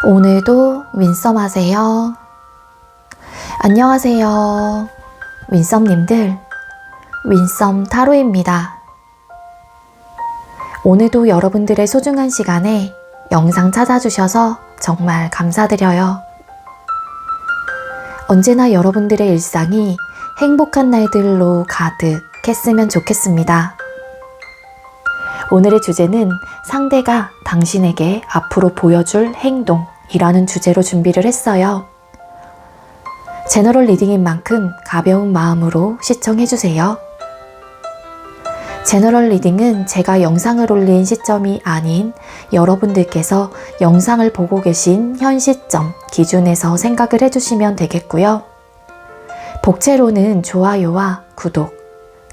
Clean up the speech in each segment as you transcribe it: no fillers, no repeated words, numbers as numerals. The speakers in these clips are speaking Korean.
오늘도 윈썸 하세요. 안녕하세요. 윈썸님들, 윈썸 타로입니다. 오늘도 여러분들의 소중한 시간에 영상 찾아주셔서 정말 감사드려요. 언제나 여러분들의 일상이 행복한 날들로 가득했으면 좋겠습니다. 오늘의 주제는 상대가 당신에게 앞으로 보여줄 행동이라는 주제로 준비를 했어요. 제너럴 리딩인 만큼 가벼운 마음으로 시청해주세요. 제너럴 리딩은 제가 영상을 올린 시점이 아닌 여러분들께서 영상을 보고 계신 현 시점 기준에서 생각을 해주시면 되겠고요. 복채로는 좋아요와 구독,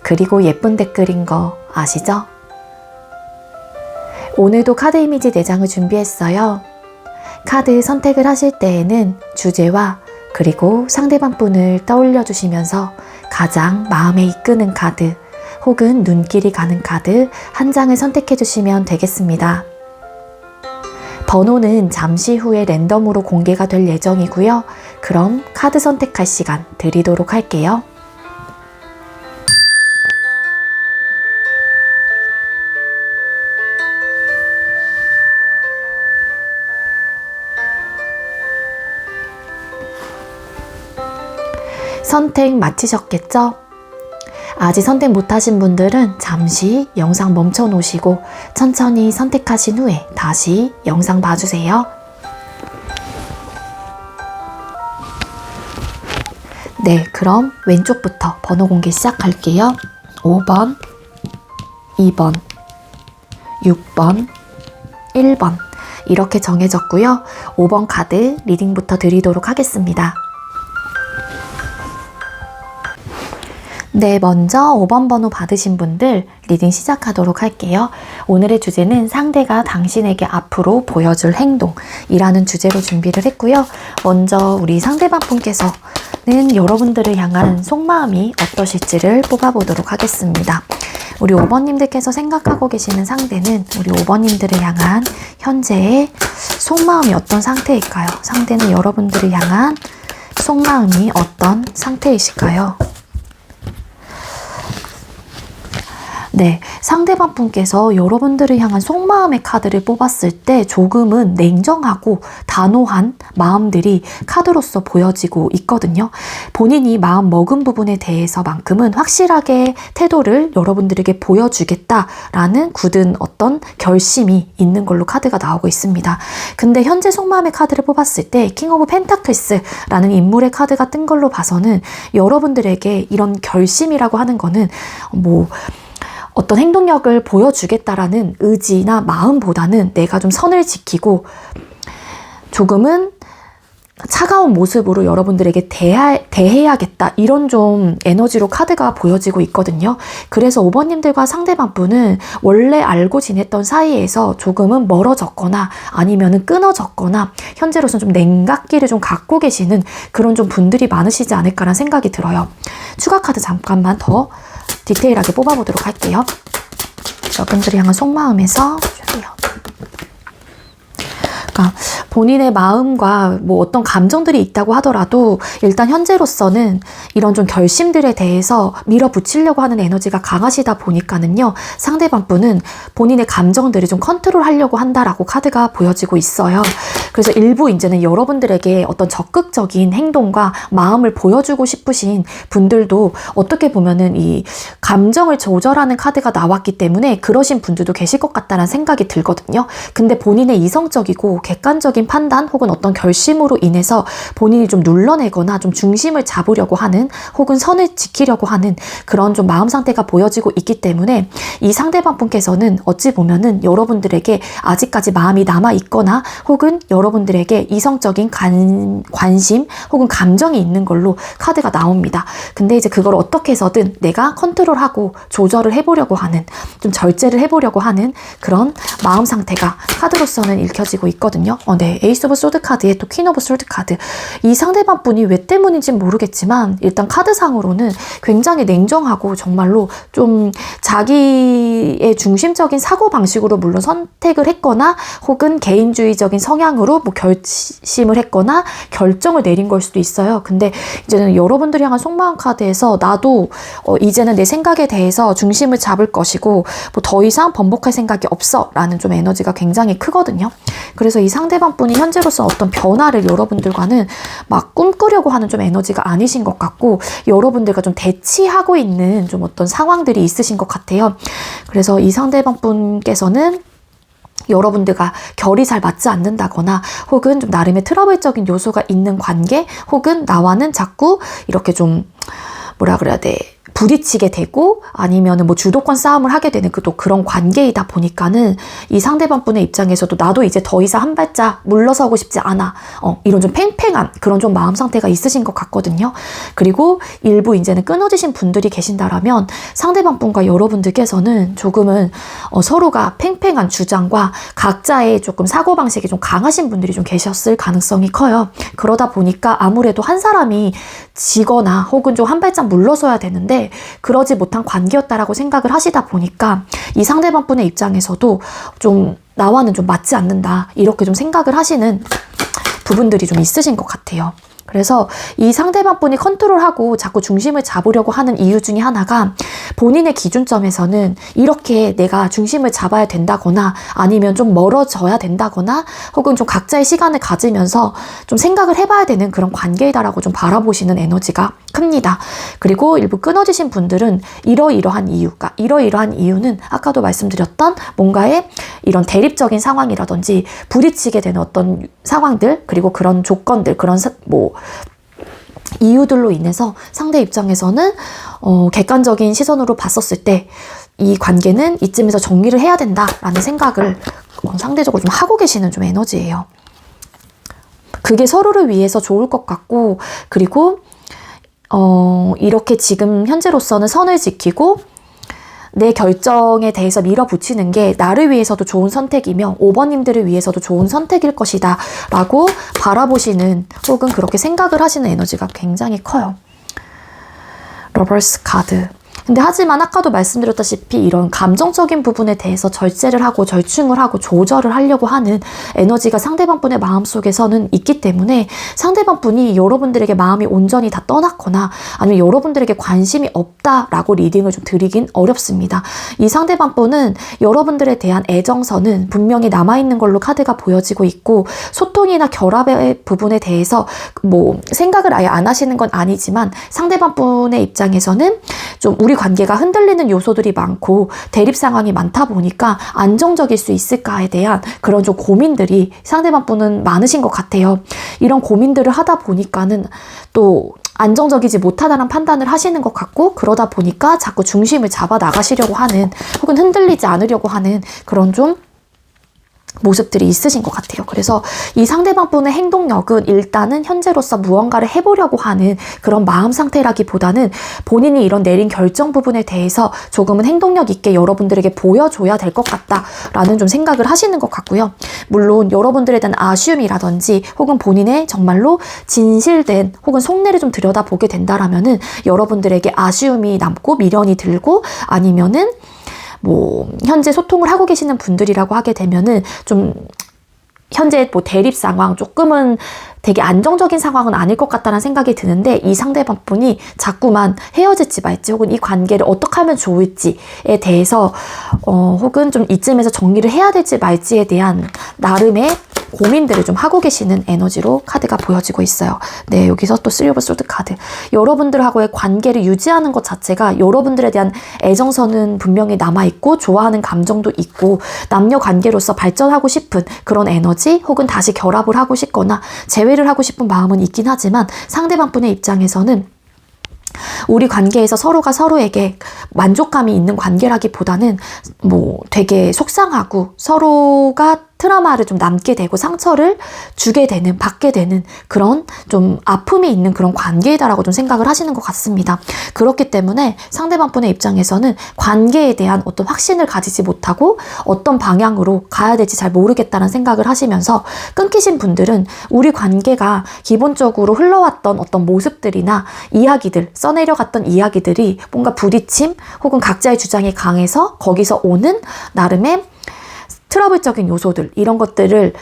그리고 예쁜 댓글인 거 아시죠? 오늘도 카드 이미지 4장을 준비했어요. 카드 선택을 하실 때에는 주제와 그리고 상대방 분을 떠올려 주시면서 가장 마음에 이끄는 카드 혹은 눈길이 가는 카드 한 장을 선택해 주시면 되겠습니다. 번호는 잠시 후에 랜덤으로 공개가 될 예정이고요. 그럼 카드 선택할 시간 드리도록 할게요. 선택 마치셨겠죠? 아직 선택 못하신 분들은 잠시 영상 멈춰 놓으시고 천천히 선택하신 후에 다시 영상 봐주세요. 네, 그럼 왼쪽부터 번호 공개 시작할게요. 5번, 2번, 6번, 1번 이렇게 정해졌고요. 5번 카드 리딩부터 드리도록 하겠습니다. 네, 먼저 5번 번호 받으신 분들 리딩 시작하도록 할게요. 오늘의 주제는 상대가 당신에게 앞으로 보여줄 행동이라는 주제로 준비를 했고요. 먼저 우리 상대방 분께서는 여러분들을 향한 속마음이 어떠실지를 뽑아보도록 하겠습니다. 우리 5번님들께서 생각하고 계시는 상대는 우리 5번님들을 향한 현재의 속마음이 어떤 상태일까요? 상대는 여러분들을 향한 속마음이 어떤 상태이실까요? 네, 상대방 분께서 여러분들을 향한 속마음의 카드를 뽑았을 때 조금은 냉정하고 단호한 마음들이 카드로서 보여지고 있거든요. 본인이 마음 먹은 부분에 대해서만큼은 확실하게 태도를 여러분들에게 보여주겠다라는 굳은 어떤 결심이 있는 걸로 카드가 나오고 있습니다. 근데 현재 속마음의 카드를 뽑았을 때 킹 오브 펜타클스라는 인물의 카드가 뜬 걸로 봐서는 여러분들에게 이런 결심이라고 하는 거는 어떤 행동력을 보여주겠다라는 의지나 마음보다는 내가 좀 선을 지키고 조금은 차가운 모습으로 여러분들에게 대해야겠다 이런 좀 에너지로 카드가 보여지고 있거든요. 그래서 5번님들과 상대방 분은 원래 알고 지냈던 사이에서 조금은 멀어졌거나 아니면은 끊어졌거나 현재로서는 좀 냉각기를 좀 갖고 계시는 그런 좀 분들이 많으시지 않을까라는 생각이 들어요. 추가 카드 잠깐만 더 디테일하게 뽑아보도록 할게요. 여러분들이 향한 속마음에서 주세요. 그러니까 본인의 마음과 어떤 감정들이 있다고 하더라도 일단 현재로서는 이런 좀 결심들에 대해서 밀어붙이려고 하는 에너지가 강하시다 보니까는요. 상대방 분은 본인의 감정들을 좀 컨트롤하려고 한다라고 카드가 보여지고 있어요. 그래서 일부 이제는 여러분들에게 어떤 적극적인 행동과 마음을 보여주고 싶으신 분들도 어떻게 보면은 이 감정을 조절하는 카드가 나왔기 때문에 그러신 분들도 계실 것 같다는 생각이 들거든요. 근데 본인의 이성적이고 객관적인 판단 혹은 어떤 결심으로 인해서 본인이 좀 눌러내거나 좀 중심을 잡으려고 하는 혹은 선을 지키려고 하는 그런 좀 마음 상태가 보여지고 있기 때문에 이 상대방 분께서는 어찌 보면은 여러분들에게 아직까지 마음이 남아 있거나 혹은 여러분들에게 이성적인 관심 혹은 감정이 있는 걸로 카드가 나옵니다. 근데 이제 그걸 어떻게 해서든 내가 컨트롤하고 조절을 해보려고 하는 좀 절제를 해보려고 하는 그런 마음 상태가 카드로서는 읽혀지고 있거든요. 네, 에이스 오브 소드 카드에 또 퀸 오브 소드 카드. 이 상대방 분이 왜 때문인지는 모르겠지만 일단 카드상으로는 굉장히 냉정하고 정말로 좀 자기의 중심적인 사고방식으로 물론 선택을 했거나 혹은 개인주의적인 성향으로 마음으로 뭐 결심을 했거나 결정을 내린 걸 수도 있어요. 근데 이제는 여러분들이 향한 속마음 카드에서 나도 이제는 내 생각에 대해서 중심을 잡을 것이고 뭐 더 이상 번복할 생각이 없어 라는 좀 에너지가 굉장히 크거든요. 그래서 이 상대방 분이 현재로서 어떤 변화를 여러분들과는 막 꿈꾸려고 하는 좀 에너지가 아니신 것 같고, 여러분들과 좀 대치하고 있는 좀 어떤 상황들이 있으신 것 같아요. 그래서 이 상대방 분께서는 여러분들과 결이 잘 맞지 않는다거나 혹은 좀 나름의 트러블적인 요소가 있는 관계, 혹은 나와는 자꾸 이렇게 좀 뭐라 그래야 돼, 부딪히게 되고 아니면은 뭐 주도권 싸움을 하게 되는 또 그런 관계이다 보니까는 이 상대방 분의 입장에서도 나도 이제 더 이상 한 발짝 물러서고 싶지 않아, 이런 좀 팽팽한 그런 좀 마음 상태가 있으신 것 같거든요. 그리고 일부 이제는 끊어지신 분들이 계신다라면 상대방 분과 여러분들께서는 조금은 서로가 팽팽한 주장과 각자의 조금 사고방식이 좀 강하신 분들이 좀 계셨을 가능성이 커요. 그러다 보니까 아무래도 한 사람이 지거나 혹은 좀 한 발짝 물러서야 되는데 그러지 못한 관계였다라고 생각을 하시다 보니까 이 상대방 분의 입장에서도 좀 나와는 좀 맞지 않는다, 이렇게 좀 생각을 하시는 부분들이 좀 있으신 것 같아요. 그래서 이 상대방 분이 컨트롤하고 자꾸 중심을 잡으려고 하는 이유 중에 하나가 본인의 기준점에서는 이렇게 내가 중심을 잡아야 된다거나 아니면 좀 멀어져야 된다거나 혹은 좀 각자의 시간을 가지면서 좀 생각을 해봐야 되는 그런 관계이다라고 좀 바라보시는 에너지가 큽니다. 그리고 일부 끊어지신 분들은 이러이러한 이유는 아까도 말씀드렸던 뭔가의 이런 대립적인 상황이라든지 부딪히게 되는 어떤 상황들, 그리고 그런 조건들, 그런 이유들로 인해서 상대 입장에서는 객관적인 시선으로 봤었을 때 이 관계는 이쯤에서 정리를 해야 된다라는 생각을 상대적으로 좀 하고 계시는 좀 에너지예요. 그게 서로를 위해서 좋을 것 같고, 그리고 이렇게 지금 현재로서는 선을 지키고 내 결정에 대해서 밀어붙이는 게 나를 위해서도 좋은 선택이며 5번님들을 위해서도 좋은 선택일 것이다 라고 바라보시는, 혹은 그렇게 생각을 하시는 에너지가 굉장히 커요. 러버스 카드. 근데 하지만 아까도 말씀드렸다시피 이런 감정적인 부분에 대해서 절제를 하고 절충을 하고 조절을 하려고 하는 에너지가 상대방 분의 마음속에서는 있기 때문에 상대방 분이 여러분들에게 마음이 온전히 다 떠났거나 아니면 여러분들에게 관심이 없다라고 리딩을 좀 드리긴 어렵습니다. 이 상대방 분은 여러분들에 대한 애정선은 분명히 남아있는 걸로 카드가 보여지고 있고, 소통이나 결합의 부분에 대해서 뭐 생각을 아예 안 하시는 건 아니지만 상대방 분의 입장에서는 좀 우리 관계가 흔들리는 요소들이 많고 대립 상황이 많다 보니까 안정적일 수 있을까에 대한 그런 좀 고민들이 상대방 분은 많으신 것 같아요. 이런 고민들을 하다 보니까는 또 안정적이지 못하다는 판단을 하시는 것 같고, 그러다 보니까 자꾸 중심을 잡아 나가시려고 하는, 혹은 흔들리지 않으려고 하는 그런 좀 모습들이 있으신 것 같아요. 그래서 이 상대방 분의 행동력은 일단은 현재로서 무언가를 해보려고 하는 그런 마음 상태라기보다는 본인이 이런 내린 결정 부분에 대해서 조금은 행동력 있게 여러분들에게 보여줘야 될 것 같다라는 좀 생각을 하시는 것 같고요. 물론 여러분들에 대한 아쉬움이라든지 혹은 본인의 정말로 진실된 혹은 속내를 좀 들여다보게 된다라면은 여러분들에게 아쉬움이 남고 미련이 들고 아니면은 뭐 현재 소통을 하고 계시는 분들이라고 하게 되면은 좀 현재 뭐 대립 상황, 조금은 되게 안정적인 상황은 아닐 것 같다는 생각이 드는데, 이 상대방 분이 자꾸만 헤어질지 말지 혹은 이 관계를 어떻게 하면 좋을지에 대해서 혹은 좀 이쯤에서 정리를 해야 될지 말지에 대한 나름의 고민들을 좀 하고 계시는 에너지로 카드가 보여지고 있어요. 네, 여기서 또 쓰리 오브 소드 카드. 여러분들하고의 관계를 유지하는 것 자체가 여러분들에 대한 애정선은 분명히 남아있고 좋아하는 감정도 있고 남녀 관계로서 발전하고 싶은 그런 에너지, 혹은 다시 결합을 하고 싶거나 재회를 하고 싶은 마음은 있긴 하지만 상대방 분의 입장에서는 우리 관계에서 서로가 서로에게 만족감이 있는 관계라기보다는 뭐 되게 속상하고 서로가 트라우마를 좀 남게 되고 상처를 주게 되는, 받게 되는 그런 좀 아픔이 있는 그런 관계이다라고 좀 생각을 하시는 것 같습니다. 그렇기 때문에 상대방 분의 입장에서는 관계에 대한 어떤 확신을 가지지 못하고 어떤 방향으로 가야 될지 잘 모르겠다는 생각을 하시면서 끊기신 분들은 우리 관계가 기본적으로 흘러왔던 어떤 모습들이나 이야기들, 써내려갔던 이야기들이 뭔가 부딪힘 혹은 각자의 주장이 강해서 거기서 오는 나름의 트러블적인 요소들, 이런 것들을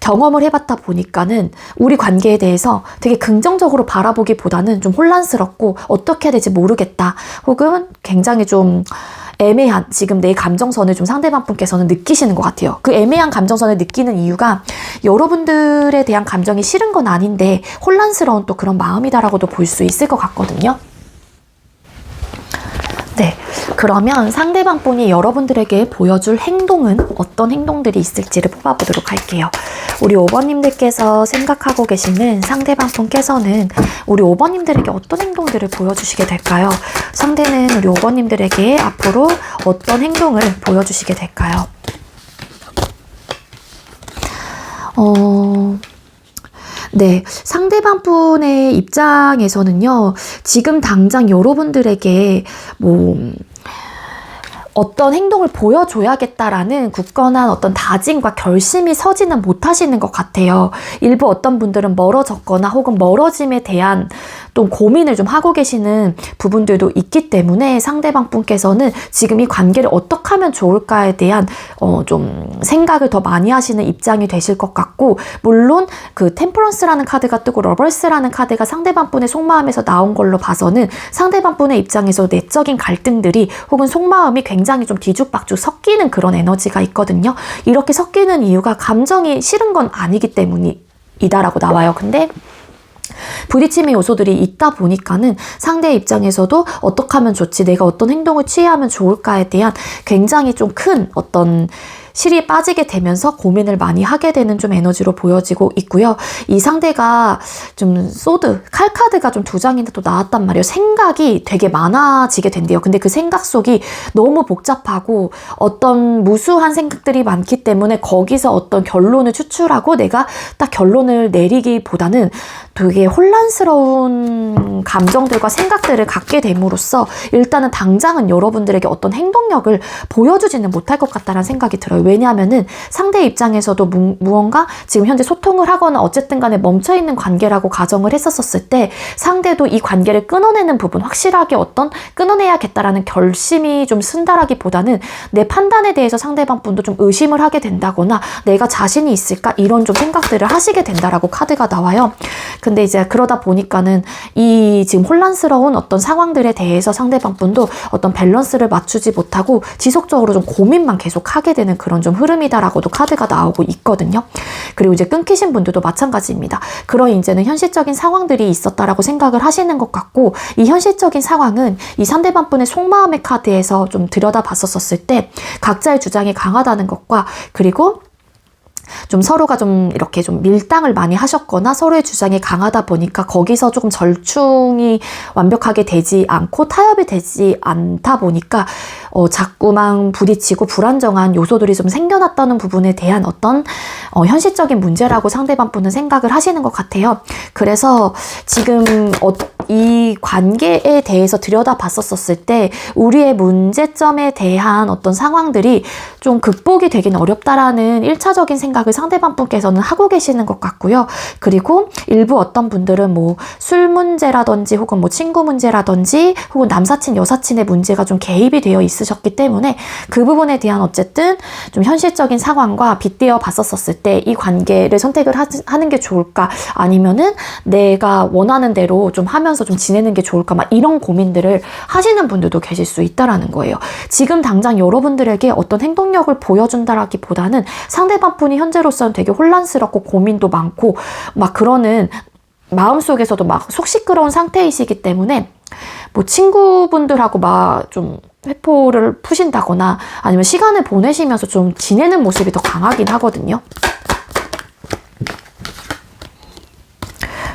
경험을 해봤다 보니까는 우리 관계에 대해서 되게 긍정적으로 바라보기보다는 좀 혼란스럽고 어떻게 해야 될지 모르겠다. 혹은 굉장히 좀 애매한 지금 내 감정선을 좀 상대방 분께서는 느끼시는 것 같아요. 그 애매한 감정선을 느끼는 이유가 여러분들에 대한 감정이 싫은 건 아닌데 혼란스러운 또 그런 마음이다라고도 볼 수 있을 것 같거든요. 네, 그러면 상대방 분이 여러분들에게 보여줄 행동은 어떤 행동들이 있을지를 뽑아보도록 할게요. 우리 5번님들께서 생각하고 계시는 상대방 분께서는 우리 5번님들에게 어떤 행동들을 보여주시게 될까요? 상대는 우리 5번님들에게 앞으로 어떤 행동을 보여주시게 될까요? 네, 상대방 분의 입장에서는요, 지금 당장 여러분들에게 어떤 행동을 보여줘야겠다라는 굳건한 어떤 다짐과 결심이 서지는 못하시는 것 같아요. 일부 어떤 분들은 멀어졌거나 혹은 멀어짐에 대한 또 고민을 좀 하고 계시는 부분들도 있기 때문에 상대방 분께서는 지금 이 관계를 어떻게 하면 좋을까에 대한 좀 생각을 더 많이 하시는 입장이 되실 것 같고, 물론 그 템퍼런스라는 카드가 뜨고 러버스라는 카드가 상대방 분의 속마음에서 나온 걸로 봐서는 상대방 분의 입장에서 내적인 갈등들이 혹은 속마음이 굉장히 좀 뒤죽박죽 섞이는 그런 에너지가 있거든요. 이렇게 섞이는 이유가 감정이 싫은 건 아니기 때문이다라고 나와요. 근데 부딪힘의 요소들이 있다 보니까는 상대의 입장에서도 어떻게 하면 좋지, 내가 어떤 행동을 취해야 하면 좋을까에 대한 굉장히 좀 큰 어떤 실이 빠지게 되면서 고민을 많이 하게 되는 좀 에너지로 보여지고 있고요. 이 상대가 좀 칼 카드가 좀 2장이나 또 나왔단 말이에요. 생각이 되게 많아지게 된대요. 근데 그 생각 속이 너무 복잡하고 어떤 무수한 생각들이 많기 때문에 거기서 어떤 결론을 추출하고 내가 딱 결론을 내리기보다는 되게 혼란스러운 감정들과 생각들을 갖게 됨으로써 일단은 당장은 여러분들에게 어떤 행동력을 보여주지는 못할 것 같다는 생각이 들어요. 왜냐하면은 상대 입장에서도 무언가 지금 현재 소통을 하거나 어쨌든 간에 멈춰있는 관계라고 가정을 했었을 때 상대도 이 관계를 끊어내는 부분, 확실하게 어떤 끊어내야겠다라는 결심이 좀 쓴다라기보다는 내 판단에 대해서 상대방 분도 좀 의심을 하게 된다거나 내가 자신이 있을까 이런 좀 생각들을 하시게 된다라고 카드가 나와요. 근데 이제 그러다 보니까는 이 지금 혼란스러운 어떤 상황들에 대해서 상대방 분도 어떤 밸런스를 맞추지 못하고 지속적으로 좀 고민만 계속 하게 되는 그런 좀 흐름이다라고도 카드가 나오고 있거든요. 그리고 이제 끊기신 분들도 마찬가지입니다. 그런 이제는 현실적인 상황들이 있었다라고 생각을 하시는 것 같고, 이 현실적인 상황은 이 상대방 분의 속마음의 카드에서 좀 들여다봤었을 때 각자의 주장이 강하다는 것과, 그리고 좀 서로가 좀 이렇게 좀 밀당을 많이 하셨거나 서로의 주장이 강하다 보니까 거기서 조금 절충이 완벽하게 되지 않고 타협이 되지 않다 보니까 자꾸만 부딪히고 불안정한 요소들이 좀 생겨났다는 부분에 대한 어떤 현실적인 문제라고 상대방 분은 생각을 하시는 것 같아요. 그래서 지금 이 관계에 대해서 들여다봤었을 때 우리의 문제점에 대한 어떤 상황들이 좀 극복이 되긴 어렵다라는 1차적인 생각을 상대방 분께서는 하고 계시는 것 같고요. 그리고 일부 어떤 분들은 뭐 술 문제라든지 혹은 뭐 친구 문제라든지 혹은 남사친 여사친의 문제가 좀 개입이 되어 있으셨기 때문에 그 부분에 대한 어쨌든 좀 현실적인 상황과 빗대어 봤었을 때 이 관계를 선택을 하는 게 좋을까, 아니면은 내가 원하는 대로 좀 하면서 좀 지내는 게 좋을까, 막 이런 고민들을 하시는 분들도 계실 수 있다라는 거예요. 지금 당장 여러분들에게 어떤 행동력을 보여준다라기보다는 상대방 분이 현재로서는 되게 혼란스럽고 고민도 많고 막 그러는 마음속에서도 막 속 시끄러운 상태이시기 때문에 뭐 친구분들하고 막 좀 회포를 푸신다거나 아니면 시간을 보내시면서 좀 지내는 모습이 더 강하긴 하거든요.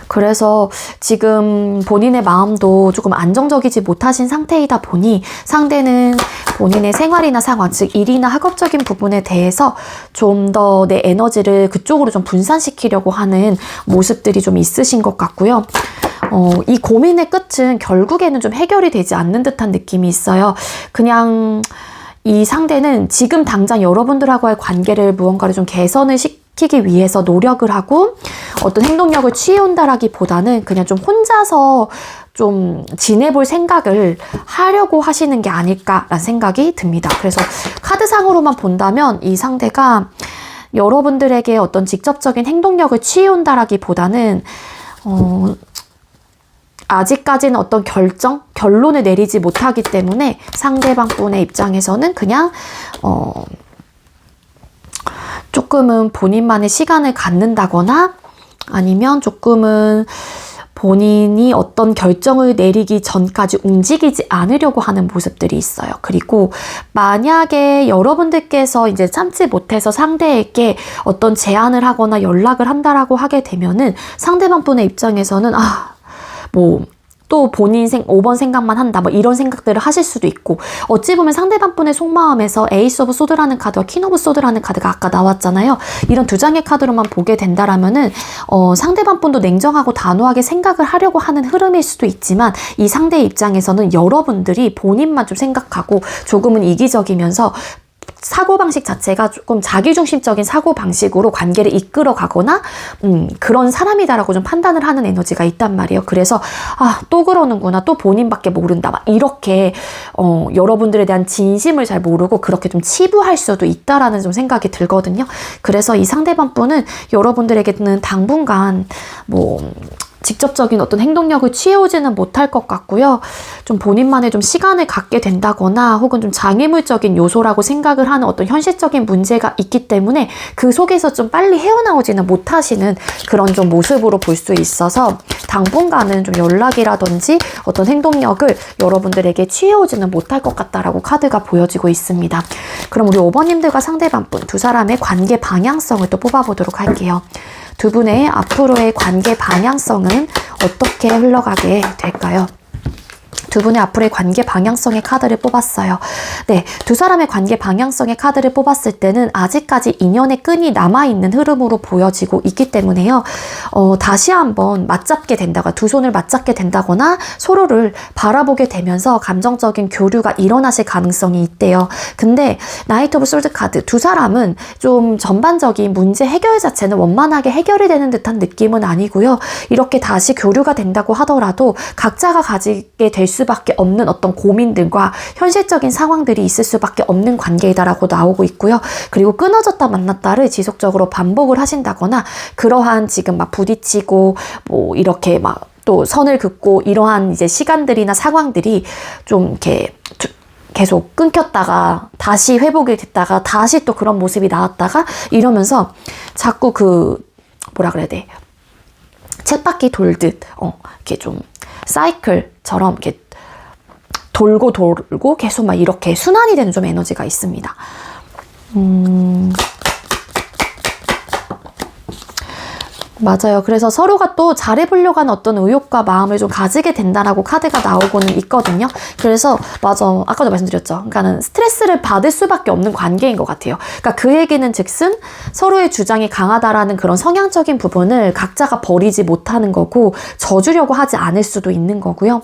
그래서 지금 본인의 마음도 조금 안정적이지 못하신 상태이다 보니 상대는 본인의 생활이나 상황, 즉 일이나 학업적인 부분에 대해서 좀 더 내 에너지를 그쪽으로 좀 분산시키려고 하는 모습들이 좀 있으신 것 같고요. 이 고민의 끝은 결국에는 좀 해결이 되지 않는 듯한 느낌이 있어요. 그냥 이 상대는 지금 당장 여러분들하고의 관계를 무언가를 좀 개선을 시키기 위해서 노력을 하고 어떤 행동력을 취해온다라기보다는 그냥 좀 혼자서 좀 지내볼 생각을 하려고 하시는 게 아닐까라는 생각이 듭니다. 그래서 카드상으로만 본다면 이 상대가 여러분들에게 어떤 직접적인 행동력을 취해온다라기보다는 아직까지는 어떤 결론을 내리지 못하기 때문에 상대방 분의 입장에서는 그냥 조금은 본인만의 시간을 갖는다거나 아니면 조금은 본인이 어떤 결정을 내리기 전까지 움직이지 않으려고 하는 모습들이 있어요. 그리고 만약에 여러분들께서 이제 참지 못해서 상대에게 어떤 제안을 하거나 연락을 한다라고 하게 되면은 상대방 분의 입장에서는 또 본인 5번 생각만 한다 이런 생각들을 하실 수도 있고, 어찌 보면 상대방 분의 속마음에서 에이스 오브 소드라는 카드와 퀸 오브 소드라는 카드가 아까 나왔잖아요. 이런 두 장의 카드로만 보게 된다라면은 상대방 분도 냉정하고 단호하게 생각을 하려고 하는 흐름일 수도 있지만, 이 상대의 입장에서는 여러분들이 본인만 좀 생각하고 조금은 이기적이면서 사고방식 자체가 조금 자기중심적인 사고방식으로 관계를 이끌어 가거나 그런 사람이다라고 좀 판단을 하는 에너지가 있단 말이에요. 그래서 또 그러는구나, 또 본인밖에 모른다 이렇게 여러분들에 대한 진심을 잘 모르고 그렇게 좀 치부할 수도 있다라는 좀 생각이 들거든요. 그래서 이 상대방 분은 여러분들에게는 당분간 직접적인 어떤 행동력을 취해오지는 못할 것 같고요. 좀 본인만의 좀 시간을 갖게 된다거나 혹은 좀 장애물적인 요소라고 생각을 하는 어떤 현실적인 문제가 있기 때문에 그 속에서 좀 빨리 헤어나오지는 못하시는 그런 좀 모습으로 볼 수 있어서 당분간은 좀 연락이라든지 어떤 행동력을 여러분들에게 취해오지는 못할 것 같다라고 카드가 보여지고 있습니다. 그럼 우리 5번님들과 상대방 분 두 사람의 관계 방향성을 또 뽑아보도록 할게요. 두 분의 앞으로의 관계 방향성은 어떻게 흘러가게 될까요? 두 분의 앞으로의 관계 방향성의 카드를 뽑았어요. 네, 두 사람의 관계 방향성의 카드를 뽑았을 때는 아직까지 인연의 끈이 남아있는 흐름으로 보여지고 있기 때문에요. 다시 한번 맞잡게 된다거나 두 손을 맞잡게 된다거나 서로를 바라보게 되면서 감정적인 교류가 일어나실 가능성이 있대요. 근데 나이트 오브 솔드 카드, 두 사람은 좀 전반적인 문제 해결 자체는 원만하게 해결이 되는 듯한 느낌은 아니고요. 이렇게 다시 교류가 된다고 하더라도 각자가 가지게 될 수밖에 없는 어떤 고민들과 현실적인 상황들이 있을 수밖에 없는 관계이다라고 나오고 있고요. 그리고 끊어졌다 만났다를 지속적으로 반복을 하신다거나 그러한 지금 막 부딪히고 이렇게 또 선을 긋고 이러한 이제 시간들이나 상황들이 좀 이렇게 계속 끊겼다가 다시 회복이 됐다가 다시 또 그런 모습이 나왔다가 이러면서 자꾸 뭐라 그래야 돼? 쳇바퀴 돌듯 이렇게 좀 사이클처럼 이렇게 돌고 계속 이렇게 순환이 되는 좀 에너지가 있습니다. 맞아요. 그래서 서로가 또 잘해보려고 하는 어떤 의욕과 마음을 좀 가지게 된다라고 카드가 나오고는 있거든요. 그래서 아까도 말씀드렸죠. 그러니까는 스트레스를 받을 수밖에 없는 관계인 것 같아요. 그러니까 그 얘기는 즉슨 서로의 주장이 강하다라는 그런 성향적인 부분을 각자가 버리지 못하는 거고 져주려고 하지 않을 수도 있는 거고요.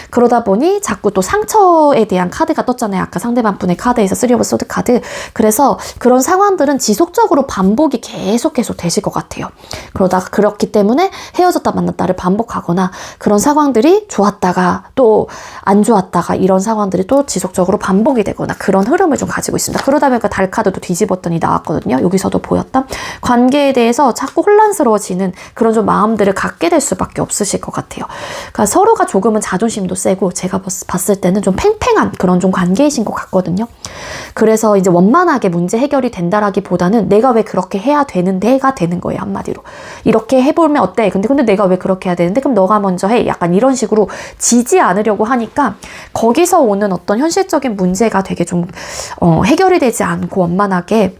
그러다 보니 자꾸 또 상처에 대한 카드가 떴잖아요. 아까 상대방 분의 카드에서 3 오브 소드 카드. 그래서 그런 상황들은 지속적으로 반복이 계속 되실 것 같아요. 그렇기 때문에 헤어졌다 만났다를 반복하거나 그런 상황들이 좋았다가 또 안 좋았다가 이런 상황들이 또 지속적으로 반복이 되거나 그런 흐름을 좀 가지고 있습니다. 그러다 보니까 달 카드도 뒤집었더니 나왔거든요. 여기서도 보였던 관계에 대해서 자꾸 혼란스러워지는 그런 좀 마음들을 갖게 될 수밖에 없으실 것 같아요. 그러니까 서로가 조금은 자존심도 세고 제가 봤을 때는 좀 팽팽한 그런 좀 관계이신 것 같거든요. 그래서 이제 원만하게 문제 해결이 된다라기보다는 내가 왜 그렇게 해야 되는데가 되는 거예요. 한마디로. 이렇게 해보면 어때? 근데 내가 왜 그렇게 해야 되는데? 그럼 너가 먼저 해. 약간 이런 식으로 지지 않으려고 하니까 거기서 오는 어떤 현실적인 문제가 되게 좀 해결이 되지 않고 원만하게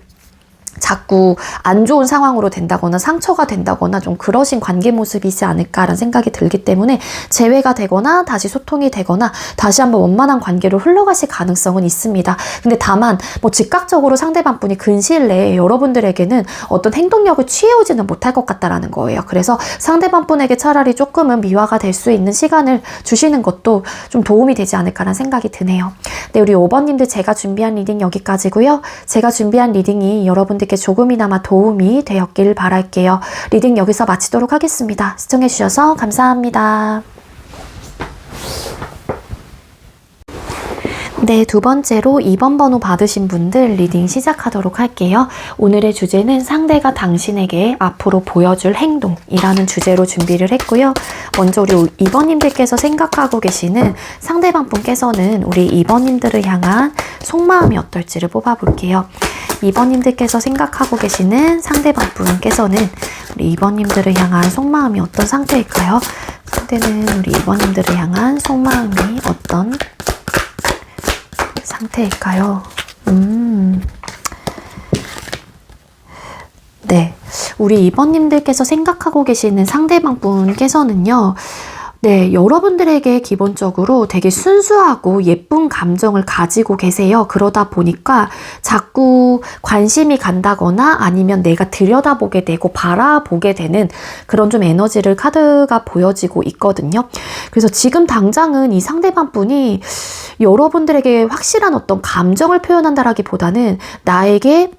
자꾸 안 좋은 상황으로 된다거나 상처가 된다거나 좀 그러신 관계 모습이지 않을까라는 생각이 들기 때문에 재회가 되거나 다시 소통이 되거나 다시 한번 원만한 관계로 흘러가실 가능성은 있습니다. 근데 다만 즉각적으로 상대방 분이 근시일 내에 여러분들에게는 어떤 행동력을 취해오지는 못할 것 같다라는 거예요. 그래서 상대방 분에게 차라리 조금은 미화가 될 수 있는 시간을 주시는 것도 좀 도움이 되지 않을까라는 생각이 드네요. 네, 우리 5번님들 제가 준비한 리딩 여기까지고요. 제가 준비한 리딩이 여러분들께 조금이나마 도움이 되었길 바랄게요. 리딩 여기서 마치도록 하겠습니다. 시청해주셔서 감사합니다. 네, 두 번째로 2번 번호 받으신 분들 리딩 시작하도록 할게요. 오늘의 주제는 상대가 당신에게 앞으로 보여줄 행동이라는 주제로 준비를 했고요. 먼저 우리 2번님들께서 생각하고 계시는 상대방 분께서는 우리 2번님들을 향한 속마음이 어떨지를 뽑아볼게요. 2번님들께서 생각하고 계시는 상대방 분께서는 우리 2번님들을 향한 속마음이 어떤 상태일까요? 상대는 우리 2번님들을 향한 속마음이 어떤 상태일까요? 네. 우리 2번님들께서 생각하고 계시는 상대방 분께서는요, 네, 여러분들에게 기본적으로 되게 순수하고 예쁜 감정을 가지고 계세요. 그러다 보니까 자꾸 관심이 간다거나 아니면 내가 들여다보게 되고 바라보게 되는 그런 좀 에너지를 카드가 보여지고 있거든요. 그래서 지금 당장은 이 상대방 분이 여러분들에게 확실한 어떤 감정을 표현한다라기보다는 나에게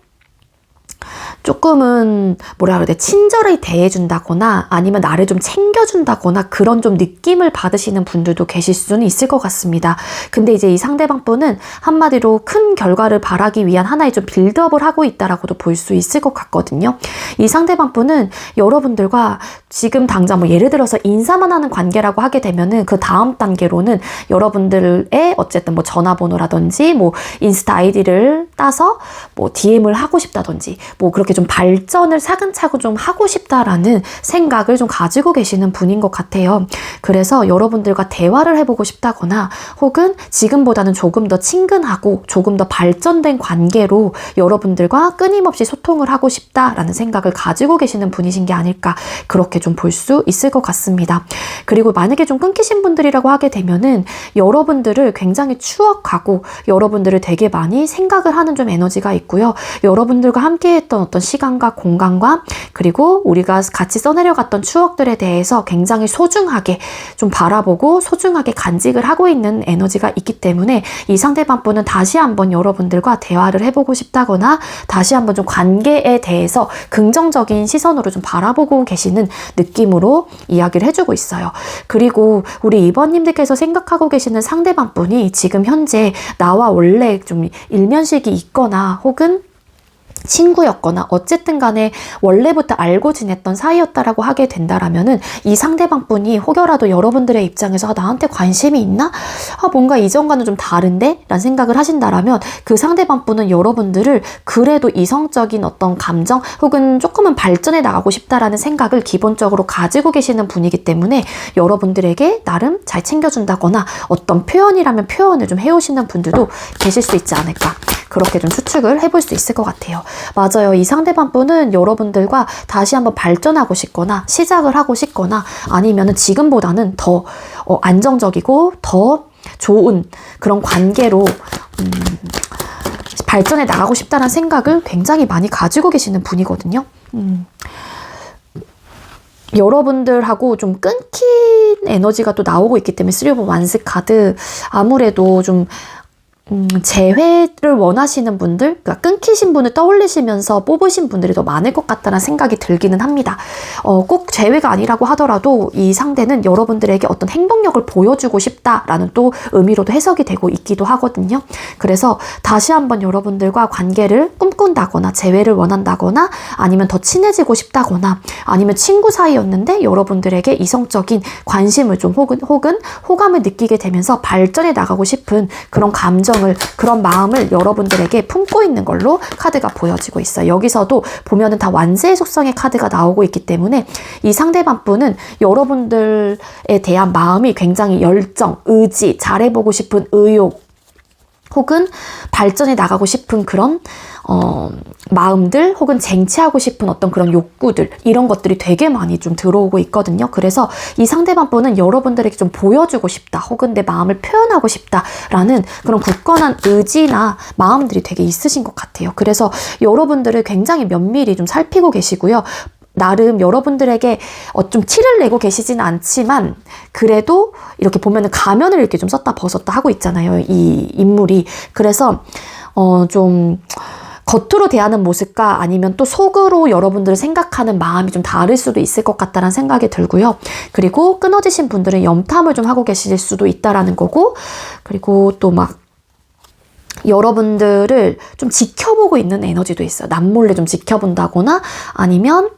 조금은 뭐라 그래야 돼, 친절히 대해준다거나 아니면 나를 좀 챙겨준다거나 그런 좀 느낌을 받으시는 분들도 계실 수는 있을 것 같습니다. 근데 이제 이 상대방 분은 한마디로 큰 결과를 바라기 위한 하나의 좀 빌드업을 하고 있다라고도 볼 수 있을 것 같거든요. 이 상대방 분은 여러분들과 지금 당장 뭐 예를 들어서 인사만 하는 관계라고 하게 되면은 그 다음 단계로는 여러분들의 어쨌든 뭐 전화번호라든지 뭐 인스타 아이디를 따서 뭐 DM을 하고 싶다든지 뭐 그렇게 좀 발전을 차근차근 좀 하고 싶다라는 생각을 좀 가지고 계시는 분인 것 같아요. 그래서 여러분들과 대화를 해보고 싶다거나 혹은 지금보다는 조금 더 친근하고 조금 더 발전된 관계로 여러분들과 끊임없이 소통을 하고 싶다라는 생각을 가지고 계시는 분이신 게 아닐까, 그렇게 좀 볼 수 있을 것 같습니다. 그리고 만약에 좀 끊기신 분들이라고 하게 되면은 여러분들을 굉장히 추억하고 여러분들을 되게 많이 생각을 하는 좀 에너지가 있고요. 여러분들과 함께 했던 어떤 시간과 공간과 그리고 우리가 같이 써내려갔던 추억들에 대해서 굉장히 소중하게 좀 바라보고 소중하게 간직을 하고 있는 에너지가 있기 때문에 이 상대방 분은 다시 한번 여러분들과 대화를 해보고 싶다거나 다시 한번 좀 관계에 대해서 긍정적인 시선으로 좀 바라보고 계시는 느낌으로 이야기를 해주고 있어요. 그리고 우리 2번님들께서 생각하고 계시는 상대방 분이 지금 현재 나와 원래 좀 일면식이 있거나 혹은 친구였거나 어쨌든 간에 원래부터 알고 지냈던 사이였다라고 하게 된다라면은 이 상대방 분이 혹여라도 여러분들의 입장에서 나한테 관심이 있나? 뭔가 이전과는 좀 다른데? 라는 생각을 하신다라면 그 상대방 분은 여러분들을 그래도 이성적인 어떤 감정 혹은 조금은 발전해 나가고 싶다라는 생각을 기본적으로 가지고 계시는 분이기 때문에 여러분들에게 나름 잘 챙겨준다거나 어떤 표현이라면 표현을 좀 해오시는 분들도 계실 수 있지 않을까, 그렇게 좀 추측을 해볼 수 있을 것 같아요. 맞아요. 이 상대방 분은 여러분들과 다시 한번 발전하고 싶거나 시작을 하고 싶거나 아니면은 지금보다는 더 안정적이고 더 좋은 그런 관계로 발전해 나가고 싶다는 생각을 굉장히 많이 가지고 계시는 분이거든요. 여러분들하고 좀 끊긴 에너지가 또 나오고 있기 때문에 3 of Wands 카드, 아무래도 좀 재회를 원하시는 분들, 그러니까 끊기신 분을 떠올리시면서 뽑으신 분들이 더 많을 것 같다는 생각이 들기는 합니다. 꼭 재회가 아니라고 하더라도 이 상대는 여러분들에게 어떤 행동력을 보여주고 싶다라는 또 의미로도 해석이 되고 있기도 하거든요. 그래서 다시 한번 여러분들과 관계를 꿈꾼다거나 재회를 원한다거나 아니면 더 친해지고 싶다거나 아니면 친구 사이였는데 여러분들에게 이성적인 관심을 좀 혹은 호감을 느끼게 되면서 발전해 나가고 싶은 그런 감정, 그런 마음을 여러분들에게 품고 있는 걸로 카드가 보여지고 있어요. 여기서도 보면은 다 완세의 속성의 카드가 나오고 있기 때문에 이 상대방 분은 여러분들에 대한 마음이 굉장히 열정, 의지, 잘해보고 싶은 의욕 혹은 발전해 나가고 싶은 그런 마음들 혹은 쟁취하고 싶은 어떤 그런 욕구들, 이런 것들이 되게 많이 좀 들어오고 있거든요. 그래서 이 상대방 분은 여러분들에게 좀 보여주고 싶다 혹은 내 마음을 표현하고 싶다라는 그런 굳건한 의지나 마음들이 되게 있으신 것 같아요. 그래서 여러분들을 굉장히 면밀히 좀 살피고 계시고요. 나름 여러분들에게 좀 티를 내고 계시지는 않지만 그래도 이렇게 보면은 가면을 이렇게 좀 썼다 벗었다 하고 있잖아요, 이 인물이. 그래서 좀 겉으로 대하는 모습과 아니면 또 속으로 여러분들을 생각하는 마음이 좀 다를 수도 있을 것 같다는 생각이 들고요. 그리고 끊어지신 분들은 염탐을 좀 하고 계실 수도 있다라는 거고, 그리고 또 막 여러분들을 좀 지켜보고 있는 에너지도 있어요. 남몰래 좀 지켜본다거나 아니면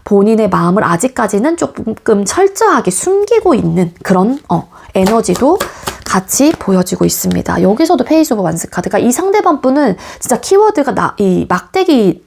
본인의 마음을 아직까지는 조금 철저하게 숨기고 있는 그런 에너지도 같이 보여지고 있습니다. 여기서도 페이스 오브 완스 카드가 이 상대방 분은 진짜 키워드가 이 막대기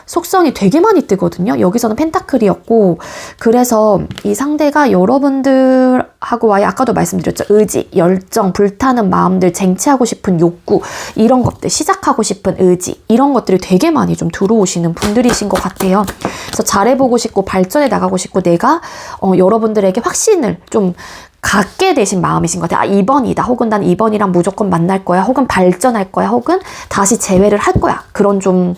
속성이 되게 많이 뜨거든요. 여기서는 펜타클이었고, 그래서 이 상대가 여러분들하고와의 아까도 말씀드렸죠. 의지, 열정, 불타는 마음들, 쟁취하고 싶은 욕구, 이런 것들, 시작하고 싶은 의지, 이런 것들이 되게 많이 좀 들어오시는 분들이신 것 같아요. 그래서 잘해보고 싶고 발전해 나가고 싶고 내가 여러분들에게 확신을 좀 갖게 되신 마음이신 것 같아요. 아, 이번이다. 혹은 난 이번이랑 무조건 만날 거야. 혹은 발전할 거야. 혹은 다시 재회를 할 거야. 그런 좀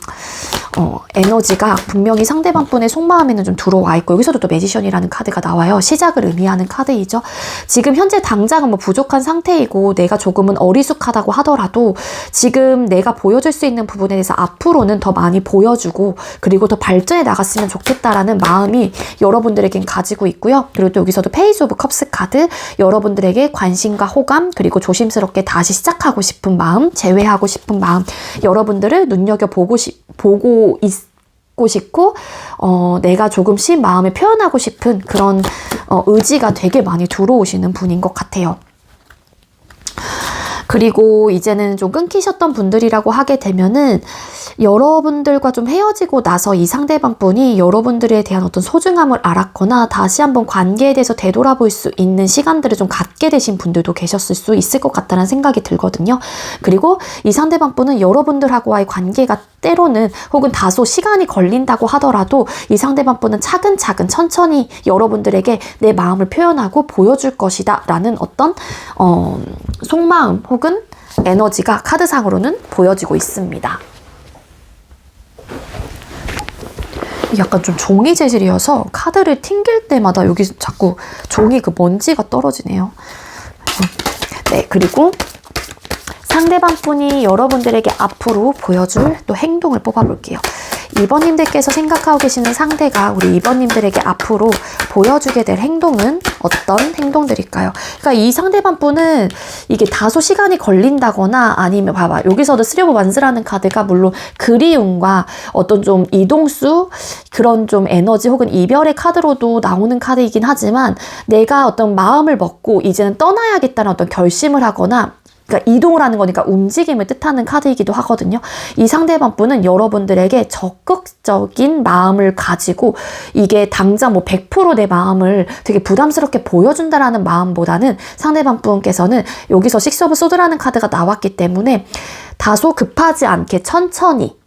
에너지가 분명히 상대방 분의 속마음에는 좀 들어와 있고, 여기서도 또 매지션이라는 카드가 나와요. 시작을 의미하는 카드이죠. 지금 현재 당장은 뭐 부족한 상태이고 내가 조금은 어리숙하다고 하더라도 지금 내가 보여줄 수 있는 부분에 대해서 앞으로는 더 많이 보여주고 그리고 더 발전해 나갔으면 좋겠다라는 마음이 여러분들에겐 가지고 있고요. 그리고 또 여기서도 페이스 오브 컵스 카드, 여러분들에게 관심과 호감, 그리고 조심스럽게 다시 시작하고 싶은 마음, 재회하고 싶은 마음, 여러분들을 눈여겨보고 있고 싶고 내가 조금씩 마음을 표현하고 싶은 그런 의지가 되게 많이 들어오시는 분인 것 같아요. 그리고 이제는 좀 끊기셨던 분들이라고 하게 되면은 여러분들과 좀 헤어지고 나서 이 상대방 분이 여러분들에 대한 어떤 소중함을 알았거나 다시 한번 관계에 대해서 되돌아볼 수 있는 시간들을 좀 갖게 되신 분들도 계셨을 수 있을 것 같다는 생각이 들거든요. 그리고 이 상대방 분은 여러분들하고의 관계가 때로는 혹은 다소 시간이 걸린다고 하더라도 이 상대방 분은 차근차근 천천히 여러분들에게 내 마음을 표현하고 보여줄 것이다 라는 어떤 속마음 혹은 에너지가 카드상으로는 보여지고 있습니다. 약간 좀 종이 재질이어서 카드를 튕길 때마다 여기 자꾸 종이 그 먼지가 떨어지네요. 네, 그리고 상대방 분이 여러분들에게 앞으로 보여줄 또 행동을 뽑아볼게요. 2번님들께서 생각하고 계시는 상대가 우리 2번님들에게 앞으로 보여주게 될 행동은 어떤 행동들일까요? 그러니까 이 상대방 분은 이게 다소 시간이 걸린다거나 아니면 봐봐, 여기서도 쓰리 오브 완스라는 카드가 물론 그리움과 어떤 좀 이동수, 그런 좀 에너지 혹은 이별의 카드로도 나오는 카드이긴 하지만 내가 어떤 마음을 먹고 이제는 떠나야겠다는 어떤 결심을 하거나, 그러니까 이동을 하는 거니까 움직임을 뜻하는 카드이기도 하거든요. 이 상대방 분은 여러분들에게 적극적인 마음을 가지고 이게 당장 뭐 100% 내 마음을 되게 부담스럽게 보여준다라는 마음보다는 상대방 분께서는 여기서 식스 오브 소드라는 카드가 나왔기 때문에 다소 급하지 않게 천천히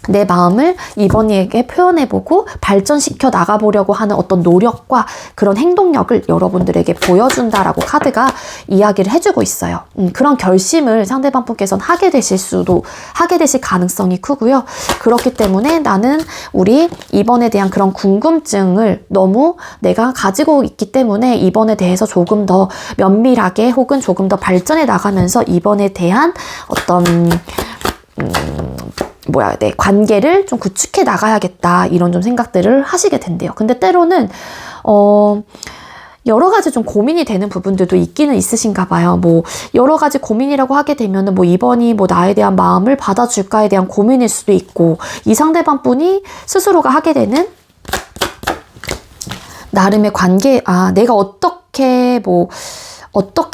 내 마음을 이번이에게 표현해보고 발전시켜 나가보려고 하는 어떤 노력과 그런 행동력을 여러분들에게 보여준다라고 카드가 이야기를 해주고 있어요. 그런 결심을 상대방 분께서는 하게 되실 가능성이 크고요. 그렇기 때문에 나는 우리 이번에 대한 그런 궁금증을 너무 내가 가지고 있기 때문에 이번에 대해서 조금 더 면밀하게 혹은 조금 더 발전해 나가면서 이번에 대한 어떤 관계를 좀 구축해 나가야겠다, 이런 좀 생각들을 하시게 된대요. 근데 때로는 여러 가지 좀 고민이 되는 부분들도 있기는 있으신가 봐요. 뭐 여러 가지 고민이라고 하게 되면은 뭐 이번이 뭐 나에 대한 마음을 받아줄까에 대한 고민일 수도 있고, 이 상대방 분이 스스로가 하게 되는 나름의 관계, 내가 어떻게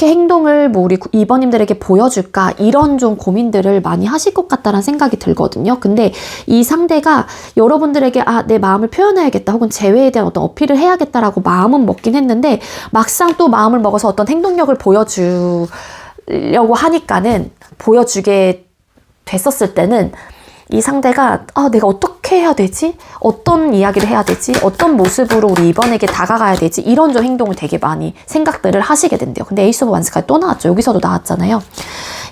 행동을 뭐 우리 2번님들에게 보여줄까, 이런 좀 고민들을 많이 하실 것 같다는 생각이 들거든요. 근데 이 상대가 여러분들에게 내 마음을 표현해야겠다 혹은 재회에 대한 어떤 어필을 해야겠다라고 마음은 먹긴 했는데 막상 또 마음을 먹어서 어떤 행동력을 보여주려고 하니까는, 보여주게 됐었을 때는 이 상대가 내가 어떻게 해야 되지? 어떤 이야기를 해야 되지? 어떤 모습으로 우리 이번에게 다가가야 되지? 이런 좀 행동을 되게 많이 생각들을 하시게 된대요. 근데 에이스 오브 완스가 또 나왔죠. 여기서도 나왔잖아요.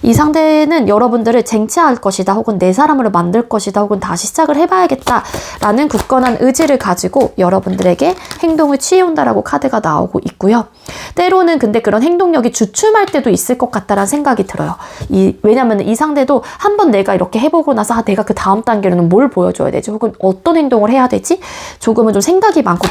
이 상대는 여러분들을 쟁취할 것이다 혹은 내 사람으로 만들 것이다 혹은 다시 시작을 해봐야겠다 라는 굳건한 의지를 가지고 여러분들에게 행동을 취해온다라고 카드가 나오고 있고요. 때로는 근데 그런 행동력이 주춤할 때도 있을 것 같다라는 생각이 들어요. 왜냐면 이 상대도 한번 내가 이렇게 해보고 나서 내가 그 다음 단계로는 뭘 보여줘야 되지? 혹은 어떤 행동을 해야 되지? 조금은 좀 생각이 많고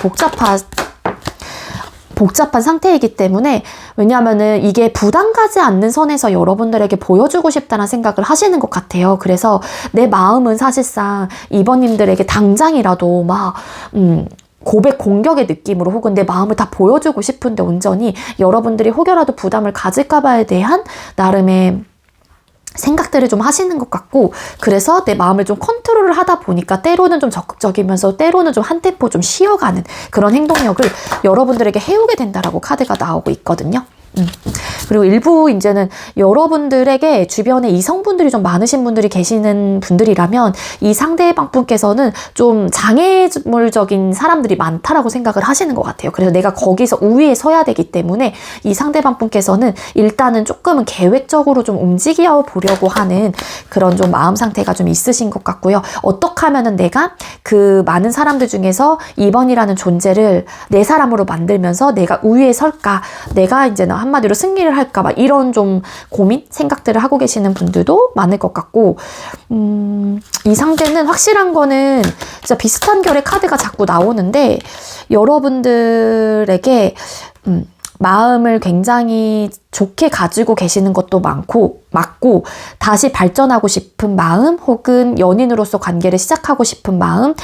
복잡한 상태이기 때문에, 왜냐하면은 이게 부담 가지 않는 선에서 여러분들에게 보여주고 싶다는 생각을 하시는 것 같아요. 그래서 내 마음은 사실상 이번님들에게 당장이라도 막 고백 공격의 느낌으로 혹은 내 마음을 다 보여주고 싶은데, 온전히 여러분들이 혹여라도 부담을 가질까 봐에 대한 나름의 생각들을 좀 하시는 것 같고, 그래서 내 마음을 좀 컨트롤을 하다 보니까 때로는 좀 적극적이면서 때로는 좀 한 템포 좀 쉬어가는 그런 행동력을 여러분들에게 해오게 된다라고 카드가 나오고 있거든요. 그리고 일부 이제는 여러분들에게 주변에 이성분들이 좀 많으신 분들이 계시는 분들이라면, 이 상대방 분께서는 좀 장애물적인 사람들이 많다라고 생각을 하시는 것 같아요. 그래서 내가 거기서 우위에 서야 되기 때문에 이 상대방 분께서는 일단은 조금은 계획적으로 좀 움직여 보려고 하는 그런 좀 마음 상태가 좀 있으신 것 같고요. 어떻게 하면은 내가 그 많은 사람들 중에서 2번이라는 존재를 내 사람으로 만들면서 내가 우위에 설까, 내가 이제는 한마디로 승리를 할까, 막 이런 좀 고민, 생각들을 하고 계시는 분들도 많을 것 같고, 이 상대는 확실한 거는 진짜 비슷한 결의 카드가 자꾸 나오는데, 여러분들에게 마음을 굉장히 좋게 가지고 계시는 것도 맞고, 다시 발전하고 싶은 마음, 혹은 연인으로서 관계를 시작하고 싶은 마음,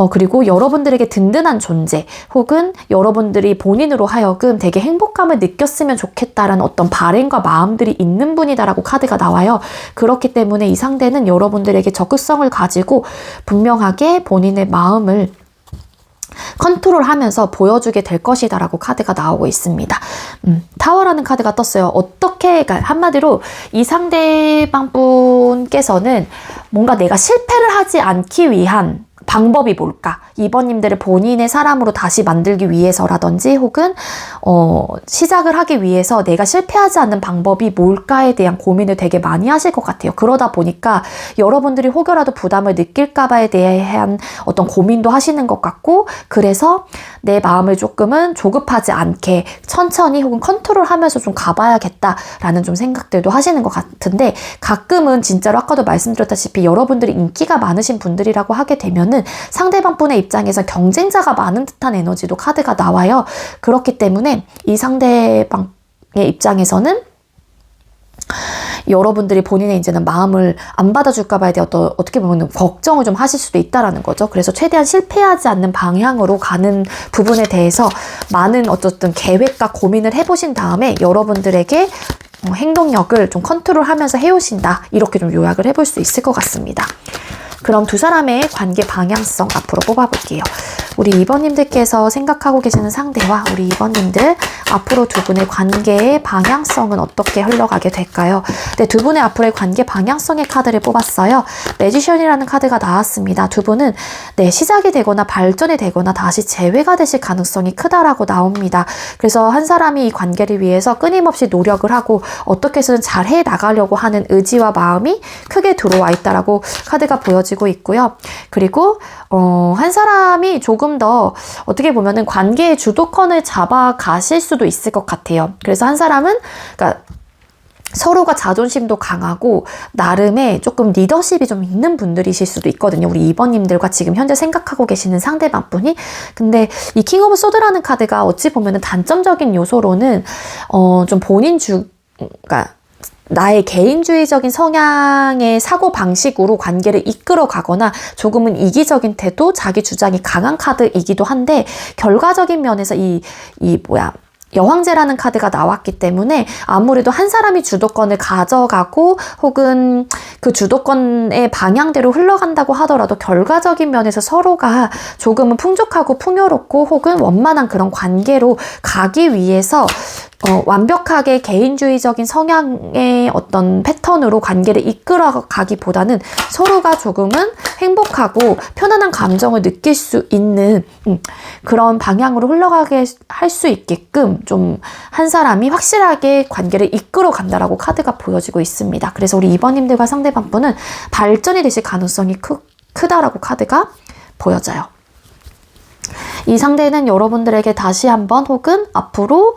그리고 여러분들에게 든든한 존재, 혹은 여러분들이 본인으로 하여금 되게 행복감을 느꼈으면 좋겠다라는 어떤 바램과 마음들이 있는 분이다라고 카드가 나와요. 그렇기 때문에 이 상대는 여러분들에게 적극성을 가지고 분명하게 본인의 마음을 컨트롤하면서 보여주게 될 것이다 라고 카드가 나오고 있습니다. 타워라는 카드가 떴어요. 어떻게, 그러니까 한마디로 이 상대방 분께서는 뭔가 내가 실패를 하지 않기 위한 방법이 뭘까? 2번님들을 본인의 사람으로 다시 만들기 위해서라든지, 혹은 시작을 하기 위해서 내가 실패하지 않는 방법이 뭘까에 대한 고민을 되게 많이 하실 것 같아요. 그러다 보니까 여러분들이 혹여라도 부담을 느낄까 봐에 대한 어떤 고민도 하시는 것 같고, 그래서 내 마음을 조금은 조급하지 않게 천천히 혹은 컨트롤하면서 좀 가봐야겠다라는 좀 생각들도 하시는 것 같은데, 가끔은 진짜로 아까도 말씀드렸다시피 여러분들이 인기가 많으신 분들이라고 하게 되면은 상대방 분의 입장에서 경쟁자가 많은 듯한 에너지도 카드가 나와요. 그렇기 때문에 이 상대방의 입장에서는 여러분들이 본인의 이제는 마음을 안 받아줄까 봐에 대해 어떻게 보면 걱정을 좀 하실 수도 있다라는 거죠. 그래서 최대한 실패하지 않는 방향으로 가는 부분에 대해서 많은 어쨌든 계획과 고민을 해보신 다음에 여러분들에게 행동력을 좀 컨트롤하면서 해오신다, 이렇게 좀 요약을 해볼 수 있을 것 같습니다. 그럼 두 사람의 관계 방향성 앞으로 뽑아볼게요. 우리 2번님들께서 생각하고 계시는 상대와 우리 2번님들 앞으로 두 분의 관계의 방향성은 어떻게 흘러가게 될까요? 네, 두 분의 앞으로의 관계 방향성의 카드를 뽑았어요. 매지션이라는 카드가 나왔습니다. 두 분은 시작이 되거나 발전이 되거나 다시 재회가 되실 가능성이 크다라고 나옵니다. 그래서 한 사람이 이 관계를 위해서 끊임없이 노력을 하고 어떻게 해서든 잘 해나가려고 하는 의지와 마음이 크게 들어와 있다라고 카드가 보여지고 있고요. 그리고 한 사람이 조금 더 어떻게 보면은 관계의 주도권을 잡아 가실 수도 있을 것 같아요. 그래서 한 사람은 그러니까 서로가 자존심도 강하고 나름의 조금 리더십이 좀 있는 분들이실 수도 있거든요. 우리 2번님들과 지금 현재 생각하고 계시는 상대방 분이. 근데 이 킹 오브 소드라는 카드가 어찌 보면은 단점적인 요소로는 좀 그러니까 나의 개인주의적인 성향의 사고방식으로 관계를 이끌어 가거나 조금은 이기적인 태도, 자기 주장이 강한 카드이기도 한데, 결과적인 면에서 여황제라는 카드가 나왔기 때문에 아무래도 한 사람이 주도권을 가져가고 혹은 그 주도권의 방향대로 흘러간다고 하더라도 결과적인 면에서 서로가 조금은 풍족하고 풍요롭고 혹은 원만한 그런 관계로 가기 위해서 완벽하게 개인주의적인 성향의 어떤 패턴으로 관계를 이끌어 가기보다는 서로가 조금은 행복하고 편안한 감정을 느낄 수 있는 그런 방향으로 흘러가게 할 수 있게끔 좀 한 사람이 확실하게 관계를 이끌어 간다라고 카드가 보여지고 있습니다. 그래서 우리 2번님들과 상대방 분은 발전이 되실 가능성이 크다라고 카드가 보여져요. 이 상대는 여러분들에게 다시 한번 혹은 앞으로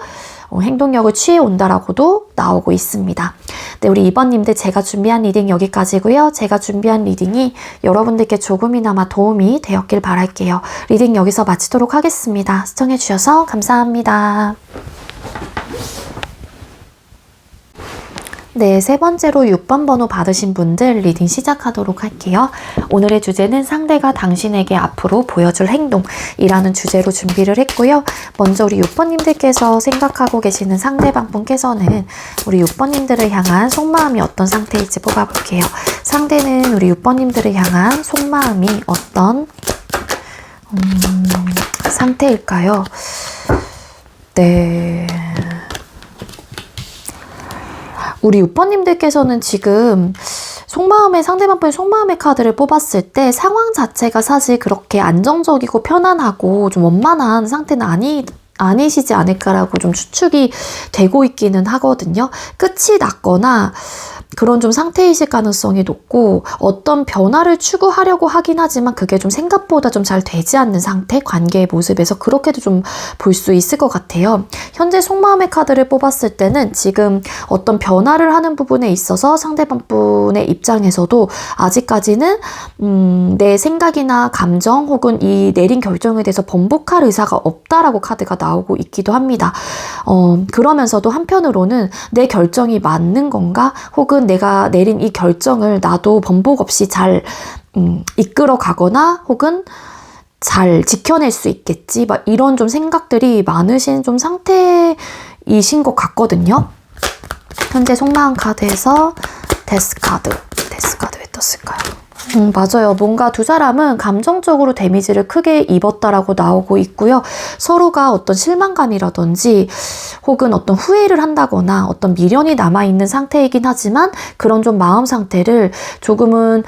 행동력을 취해 온다라고도 나오고 있습니다. 네, 우리 2번님들 제가 준비한 리딩 여기까지고요. 제가 준비한 리딩이 여러분들께 조금이나마 도움이 되었길 바랄게요. 리딩 여기서 마치도록 하겠습니다. 시청해주셔서 감사합니다. 네, 세 번째로 6번 번호 받으신 분들 리딩 시작하도록 할게요. 오늘의 주제는 상대가 당신에게 앞으로 보여줄 행동이라는 주제로 준비를 했고요. 먼저 우리 6번님들께서 생각하고 계시는 상대방 분께서는 우리 6번님들을 향한 속마음이 어떤 상태일지 뽑아볼게요. 상대는 우리 6번님들을 향한 속마음이 어떤 상태일까요? 네... 우리 6번님들께서는 지금 상대방 분의 속마음의 카드를 뽑았을 때 상황 자체가 사실 그렇게 안정적이고 편안하고 좀 원만한 상태는 아니시지 않을까라고 좀 추측이 되고 있기는 하거든요. 끝이 났거나 그런 좀 상태이실 가능성이 높고 어떤 변화를 추구하려고 하긴 하지만 그게 좀 생각보다 좀 잘 되지 않는 상태, 관계의 모습에서 그렇게도 좀 볼 수 있을 것 같아요. 현재 속마음의 카드를 뽑았을 때는 지금 어떤 변화를 하는 부분에 있어서 상대방 분의 입장에서도 아직까지는 내 생각이나 감정 혹은 이 내린 결정에 대해서 번복할 의사가 없다라고 카드가 나오고 있기도 합니다. 그러면서도 한편으로는 내 결정이 맞는 건가? 혹은 내가 내린 이 결정을 나도 번복 없이 잘 이끌어 가거나 혹은 잘 지켜낼 수 있겠지? 막 이런 좀 생각들이 많으신 좀 상태이신 것 같거든요. 현재 속마음 카드에서 데스 카드 왜 떴을까요? 맞아요. 뭔가 두 사람은 감정적으로 데미지를 크게 입었다라고 나오고 있고요. 서로가 어떤 실망감이라든지 혹은 어떤 후회를 한다거나 어떤 미련이 남아있는 상태이긴 하지만 그런 좀 마음 상태를 조금은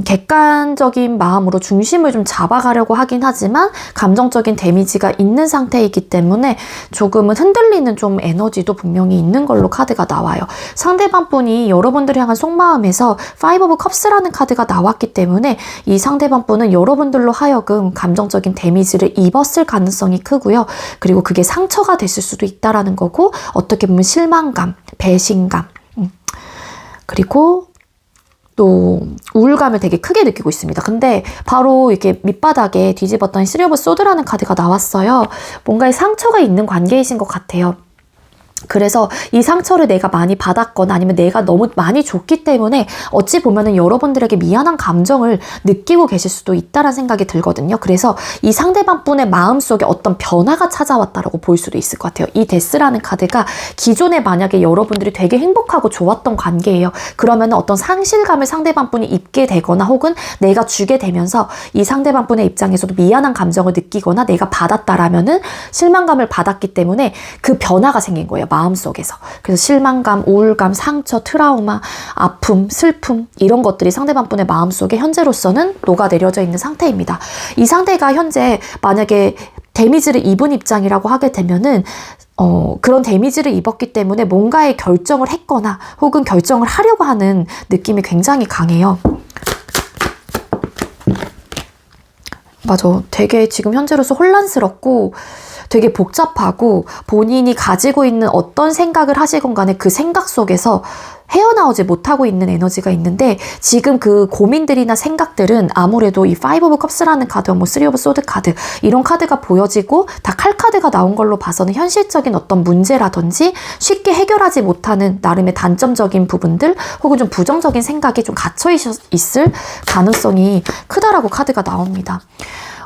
객관적인 마음으로 중심을 좀 잡아가려고 하긴 하지만 감정적인 데미지가 있는 상태이기 때문에 조금은 흔들리는 좀 에너지도 분명히 있는 걸로 카드가 나와요. 상대방 분이 여러분들을 향한 속마음에서 Five of Cups라는 카드가 나왔기 때문에 이 상대방 분은 여러분들로 하여금 감정적인 데미지를 입었을 가능성이 크고요. 그리고 그게 상처가 됐을 수도 있다라는 거고 어떻게 보면 실망감, 배신감 그리고 또 우울감을 되게 크게 느끼고 있습니다. 근데 바로 이렇게 밑바닥에 뒤집었더니 쓰리 오브 소드라는 카드가 나왔어요. 뭔가의 상처가 있는 관계이신 것 같아요. 그래서 이 상처를 내가 많이 받았거나 아니면 내가 너무 많이 줬기 때문에 어찌 보면은 여러분들에게 미안한 감정을 느끼고 계실 수도 있다는 생각이 들거든요. 그래서 이 상대방 분의 마음속에 어떤 변화가 찾아왔다라고 볼 수도 있을 것 같아요. 이 데스라는 카드가 기존에 만약에 여러분들이 되게 행복하고 좋았던 관계예요. 그러면 어떤 상실감을 상대방 분이 입게 되거나 혹은 내가 주게 되면서 이 상대방 분의 입장에서도 미안한 감정을 느끼거나 내가 받았다라면은 실망감을 받았기 때문에 그 변화가 생긴 거예요. 마음속에서. 그래서 실망감, 우울감, 상처, 트라우마, 아픔, 슬픔 이런 것들이 상대방 분의 마음속에 현재로서는 녹아내려져 있는 상태입니다. 이 상태가 현재 만약에 데미지를 입은 입장이라고 하게 되면은 그런 데미지를 입었기 때문에 뭔가의 결정을 했거나 혹은 결정을 하려고 하는 느낌이 굉장히 강해요. 맞아. 되게 지금 현재로서 혼란스럽고 되게 복잡하고 본인이 가지고 있는 어떤 생각을 하시건 간에 그 생각 속에서 헤어나오지 못하고 있는 에너지가 있는데 지금 그 고민들이나 생각들은 아무래도 이 Five of Cups라는 카드, 뭐 Three of Swords 카드 이런 카드가 보여지고 다 칼 카드가 나온 걸로 봐서는 현실적인 어떤 문제라든지 쉽게 해결하지 못하는 나름의 단점적인 부분들 혹은 좀 부정적인 생각이 좀 갇혀 있을 가능성이 크다라고 카드가 나옵니다.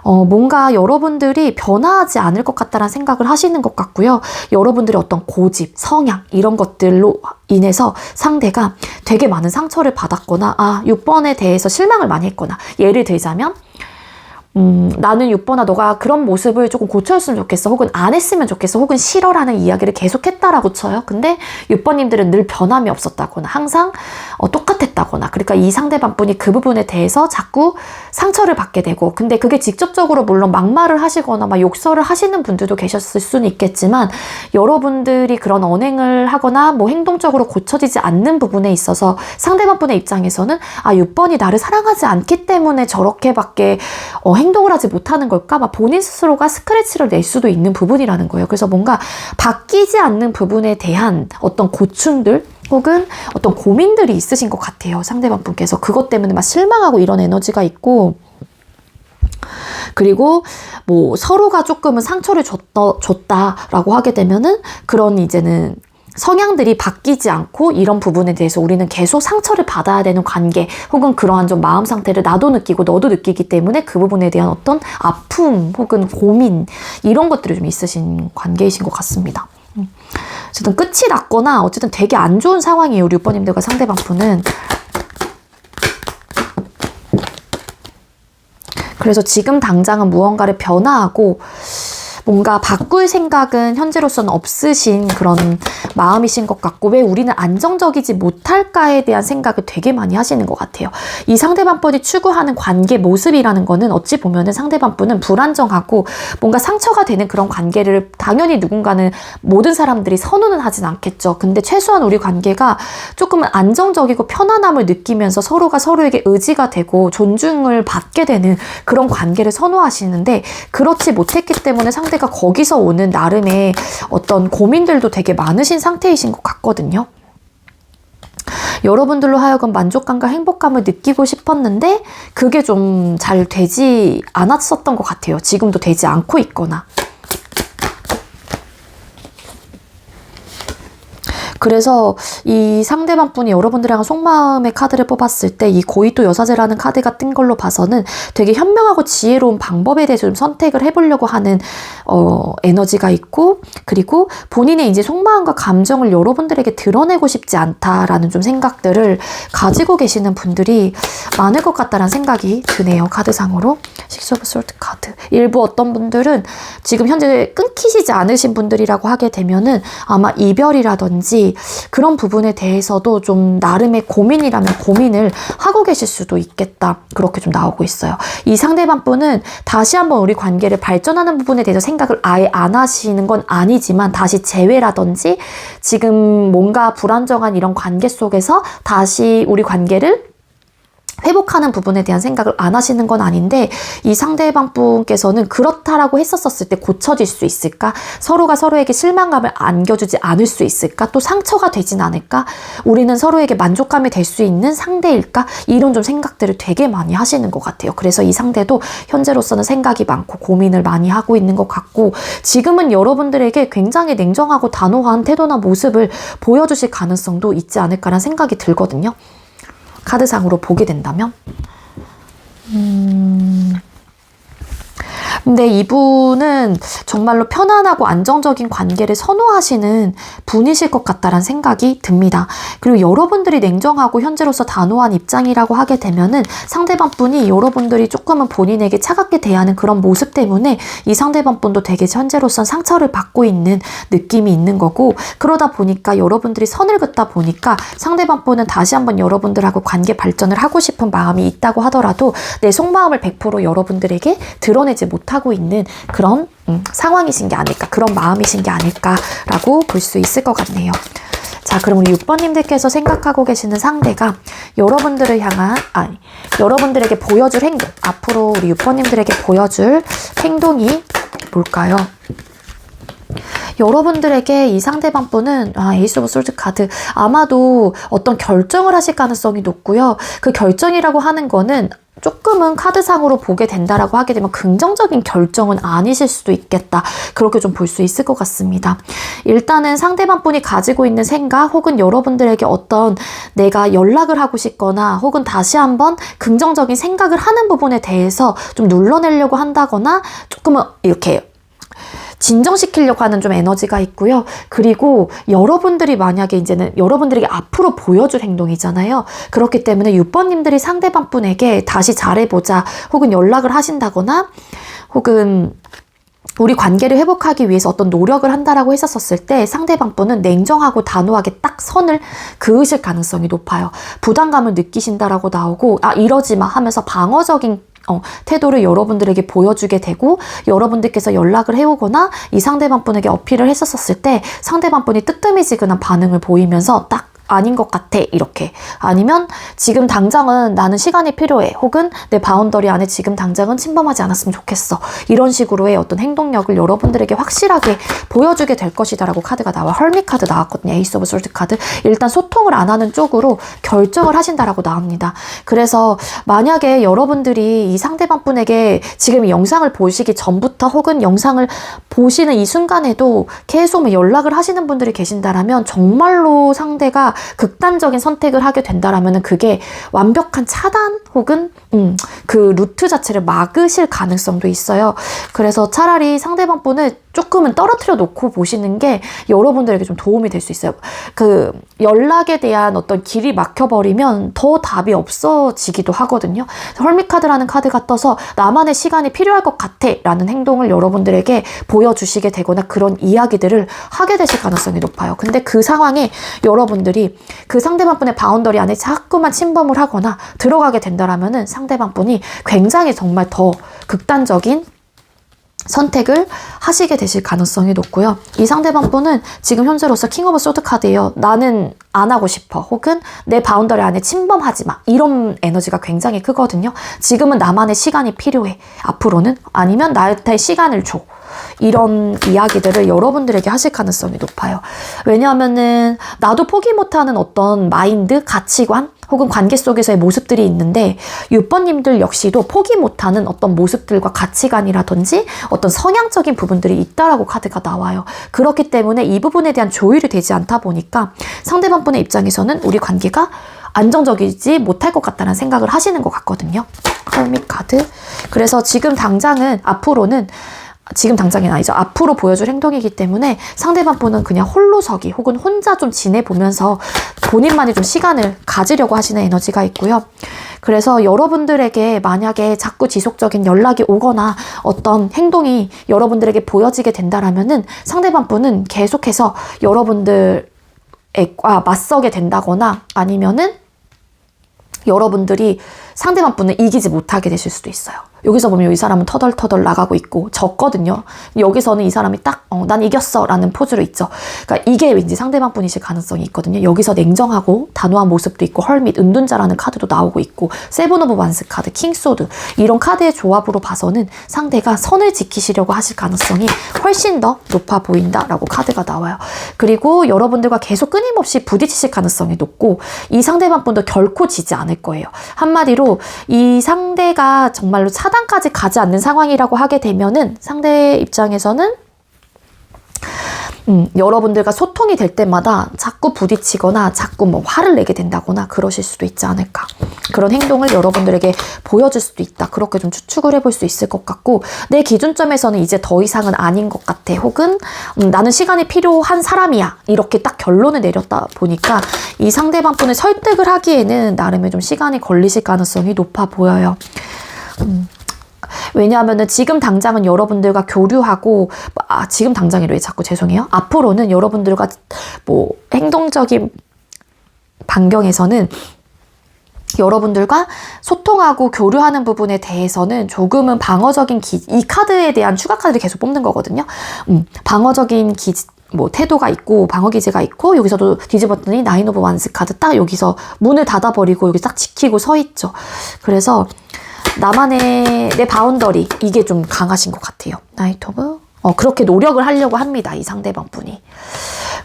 뭔가 여러분들이 변화하지 않을 것 같다는 생각을 하시는 것 같고요. 여러분들의 어떤 고집, 성향 이런 것들로 인해서 상대가 되게 많은 상처를 받았거나 6번에 대해서 실망을 많이 했거나 예를 들자면 나는 6번아 너가 그런 모습을 조금 고쳐줬으면 좋겠어 혹은 안 했으면 좋겠어 혹은 싫어라는 이야기를 계속했다라고 쳐요. 근데 6번님들은 늘 변함이 없었다거나 항상 똑같았다거나 그러니까 이 상대방 분이 그 부분에 대해서 자꾸 상처를 받게 되고 근데 그게 직접적으로 물론 막말을 하시거나 막 욕설을 하시는 분들도 계셨을 수는 있겠지만 여러분들이 그런 언행을 하거나 뭐 행동적으로 고쳐지지 않는 부분에 있어서 상대방 분의 입장에서는 6번이 나를 사랑하지 않기 때문에 저렇게밖에 행동을 하지 못하는 걸까? 막 본인 스스로가 스크래치를 낼 수도 있는 부분이라는 거예요. 그래서 뭔가 바뀌지 않는 부분에 대한 어떤 고충들 혹은 어떤 고민들이 있으신 것 같아요. 상대방 분께서 그것 때문에 막 실망하고 이런 에너지가 있고, 그리고 뭐 서로가 조금은 상처를 줬다라고 하게 되면은 그런 이제는 성향들이 바뀌지 않고 이런 부분에 대해서 우리는 계속 상처를 받아야 되는 관계 혹은 그러한 좀 마음 상태를 나도 느끼고 너도 느끼기 때문에 그 부분에 대한 어떤 아픔 혹은 고민 이런 것들이 좀 있으신 관계이신 것 같습니다. 어쨌든 끝이 났거나 어쨌든 되게 안 좋은 상황이에요. 우리 6번님들과 상대방 분은. 그래서 지금 당장은 무언가를 변화하고 뭔가 바꿀 생각은 현재로서는 없으신 그런 마음이신 것 같고, 왜 우리는 안정적이지 못할까에 대한 생각을 되게 많이 하시는 것 같아요. 이 상대방분이 추구하는 관계 모습이라는 거는 어찌 보면은 상대방분은 불안정하고 뭔가 상처가 되는 그런 관계를 당연히 누군가는 모든 사람들이 선호는 하진 않겠죠. 근데 최소한 우리 관계가 조금은 안정적이고 편안함을 느끼면서 서로가 서로에게 의지가 되고 존중을 받게 되는 그런 관계를 선호하시는데, 그렇지 못했기 때문에 상대가 거기서 오는 나름의 어떤 고민들도 되게 많으신 상태이신 것 같거든요. 여러분들로 하여금 만족감과 행복감을 느끼고 싶었는데 그게 좀 잘 되지 않았었던 것 같아요. 지금도 되지 않고 있거나. 그래서 이 상대방 분이 여러분들이랑 속마음의 카드를 뽑았을 때 이 고이토 여사제라는 카드가 뜬 걸로 봐서는 되게 현명하고 지혜로운 방법에 대해서 좀 선택을 해보려고 하는 에너지가 있고, 그리고 본인의 이제 속마음과 감정을 여러분들에게 드러내고 싶지 않다라는 좀 생각들을 가지고 계시는 분들이 많을 것 같다는 생각이 드네요. 카드상으로. 식스 오브 솔트 카드. 일부 어떤 분들은 지금 현재 끊기시지 않으신 분들이라고 하게 되면은 아마 이별이라든지 그런 부분에 대해서도 좀 나름의 고민이라면 고민을 하고 계실 수도 있겠다. 그렇게 좀 나오고 있어요. 이 상대방 분은 다시 한번 우리 관계를 발전하는 부분에 대해서 생각을 아예 안 하시는 건 아니지만, 다시 재회라든지 지금 뭔가 불안정한 이런 관계 속에서 다시 우리 관계를 회복하는 부분에 대한 생각을 안 하시는 건 아닌데, 이 상대방 분께서는 그렇다라고 했었을 때 고쳐질 수 있을까? 서로가 서로에게 실망감을 안겨주지 않을 수 있을까? 또 상처가 되진 않을까? 우리는 서로에게 만족감이 될 수 있는 상대일까? 이런 좀 생각들을 되게 많이 하시는 것 같아요. 그래서 이 상대도 현재로서는 생각이 많고 고민을 많이 하고 있는 것 같고, 지금은 여러분들에게 굉장히 냉정하고 단호한 태도나 모습을 보여주실 가능성도 있지 않을까라는 생각이 들거든요. 카드상으로 보게 된다면. 근데 이분은 정말로 편안하고 안정적인 관계를 선호하시는 분이실 것 같다라는 생각이 듭니다. 그리고 여러분들이 냉정하고 현재로서 단호한 입장이라고 하게 되면은 상대방 분이 여러분들이 조금은 본인에게 차갑게 대하는 그런 모습 때문에 이 상대방 분도 되게 현재로선 상처를 받고 있는 느낌이 있는 거고, 그러다 보니까 여러분들이 선을 긋다 보니까 상대방 분은 다시 한번 여러분들하고 관계 발전을 하고 싶은 마음이 있다고 하더라도 내 속마음을 100% 여러분들에게 드러내지 못하고 있는 그런 상황이신 게 아닐까, 그런 마음이신 게 아닐까라고 볼 수 있을 것 같네요. 자, 그럼 우리 6번님들께서 생각하고 계시는 상대가 여러분들을 향한, 여러분들에게 보여줄 행동, 앞으로 우리 6번님들에게 보여줄 행동이 뭘까요? 여러분들에게 이 상대방 분은 에이스 오브 솔트 카드, 아마도 어떤 결정을 하실 가능성이 높고요. 그 결정이라고 하는 거는 조금은 카드상으로 보게 된다라고 하게 되면 긍정적인 결정은 아니실 수도 있겠다. 그렇게 좀 볼 수 있을 것 같습니다. 일단은 상대방 분이 가지고 있는 생각 혹은 여러분들에게 어떤 내가 연락을 하고 싶거나 혹은 다시 한번 긍정적인 생각을 하는 부분에 대해서 좀 눌러내려고 한다거나 조금은 이렇게 진정시키려고 하는 좀 에너지가 있고요. 그리고 여러분들이 만약에 이제는 여러분들에게 앞으로 보여줄 행동이잖아요. 그렇기 때문에 6번님들이 상대방 분에게 다시 잘해보자 혹은 연락을 하신다거나 혹은 우리 관계를 회복하기 위해서 어떤 노력을 한다라고 했었을 때 상대방 분은 냉정하고 단호하게 딱 선을 그으실 가능성이 높아요. 부담감을 느끼신다라고 나오고 이러지 마 하면서 방어적인 태도를 여러분들에게 보여주게 되고, 여러분들께서 연락을 해오거나 이 상대방 분에게 어필을 했었을 때 상대방 분이 뜨뜨미지근한 반응을 보이면서 딱 아닌 것 같아 이렇게, 아니면 지금 당장은 나는 시간이 필요해, 혹은 내 바운더리 안에 지금 당장은 침범하지 않았으면 좋겠어, 이런 식으로의 어떤 행동력을 여러분들에게 확실하게 보여주게 될 것이다 라고 카드가 나와. 헐밋 카드 나왔거든요. 에이스 오브 솔트 카드. 일단 소통을 안 하는 쪽으로 결정을 하신다라고 나옵니다. 그래서 만약에 여러분들이 이 상대방 분에게 지금 이 영상을 보시기 전부터 혹은 영상을 보시는 이 순간에도 계속 연락을 하시는 분들이 계신다라면, 정말로 상대가 극단적인 선택을 하게 된다라면 그게 완벽한 차단 혹은 그 루트 자체를 막으실 가능성도 있어요. 그래서 차라리 상대방 분을 조금은 떨어뜨려 놓고 보시는 게 여러분들에게 좀 도움이 될 수 있어요. 그 연락에 대한 어떤 길이 막혀버리면 더 답이 없어지기도 하거든요. 헐밋 카드라는 카드가 떠서 나만의 시간이 필요할 것 같아 라는 행동을 여러분들에게 보여주시게 되거나 그런 이야기들을 하게 되실 가능성이 높아요. 근데 그 상황에 여러분들이 그 상대방 분의 바운더리 안에 자꾸만 침범을 하거나 들어가게 된다라면은 상대방 분이 굉장히 정말 더 극단적인 선택을 하시게 되실 가능성이 높고요. 이 상대방 분은 지금 현재로서 킹 오브 소드 카드예요. 나는 안 하고 싶어, 혹은 내 바운더리 안에 침범하지 마, 이런 에너지가 굉장히 크거든요. 지금은 나만의 시간이 필요해, 앞으로는, 아니면 나한테 시간을 줘, 이런 이야기들을 여러분들에게 하실 가능성이 높아요. 왜냐하면은 나도 포기 못하는 어떤 마인드, 가치관 혹은 관계 속에서의 모습들이 있는데, 6번님들 역시도 포기 못하는 어떤 모습들과 가치관이라든지 어떤 성향적인 부분들이 있다라고 카드가 나와요. 그렇기 때문에 이 부분에 대한 조율이 되지 않다 보니까 상대방 분의 입장에서는 우리 관계가 안정적이지 못할 것 같다는 생각을 하시는 것 같거든요. 헐밋 카드. 그래서 지금 당장은, 앞으로는, 지금 당장은 아니죠, 앞으로 보여줄 행동이기 때문에 상대방 분은 그냥 홀로서기 혹은 혼자 좀 지내보면서 본인만의 좀 시간을 가지려고 하시는 에너지가 있고요. 그래서 여러분들에게 만약에 자꾸 지속적인 연락이 오거나 어떤 행동이 여러분들에게 보여지게 된다라면은 상대방 분은 계속해서 여러분들과 맞서게 된다거나, 아니면은 여러분들이 상대방 분을 이기지 못하게 되실 수도 있어요. 여기서 보면 이 사람은 터덜터덜 나가고 있고 졌거든요. 여기서는 이 사람이 딱 난 이겼어 라는 포즈로 있죠. 그러니까 이게 왠지 상대방 분이실 가능성이 있거든요. 여기서 냉정하고 단호한 모습도 있고, 헐밋, 은둔자라는 카드도 나오고 있고, 세븐 오브 완스 카드, 킹소드, 이런 카드의 조합으로 봐서는 상대가 선을 지키시려고 하실 가능성이 훨씬 더 높아 보인다라고 카드가 나와요. 그리고 여러분들과 계속 끊임없이 부딪히실 가능성이 높고, 이 상대방 분도 결코 지지 않을 거예요. 한마디로 이 상대가 정말로 차단까지 가지 않는 상황이라고 하게 되면은 상대 입장에서는 여러분들과 소통이 될 때마다 자꾸 부딪히거나 자꾸 뭐 화를 내게 된다거나 그러실 수도 있지 않을까. 그런 행동을 여러분들에게 보여줄 수도 있다. 그렇게 좀 추측을 해볼 수 있을 것 같고, 내 기준점에서는 이제 더 이상은 아닌 것 같아, 혹은 나는 시간이 필요한 사람이야, 이렇게 딱 결론을 내렸다 보니까 이 상대방 분을 설득을 하기에는 나름의 좀 시간이 걸리실 가능성이 높아 보여요. 왜냐하면은 지금 당장은 여러분들과 교류하고, 지금 당장이래 자꾸 죄송해요. 앞으로는 여러분들과 뭐 행동적인 반경에서는 여러분들과 소통하고 교류하는 부분에 대해서는 조금은 방어적인 이 카드에 대한 추가 카드를 계속 뽑는 거거든요. 방어적인 뭐 태도가 있고 방어 기제가 있고, 여기서도 뒤집었더니 나인 오브 완스 카드 딱 여기서 문을 닫아버리고 여기 딱 지키고 서 있죠. 그래서 나만의 내 바운더리, 이게 좀 강하신 것 같아요. 나이트 오브 그렇게 노력을 하려고 합니다, 이 상대방 분이.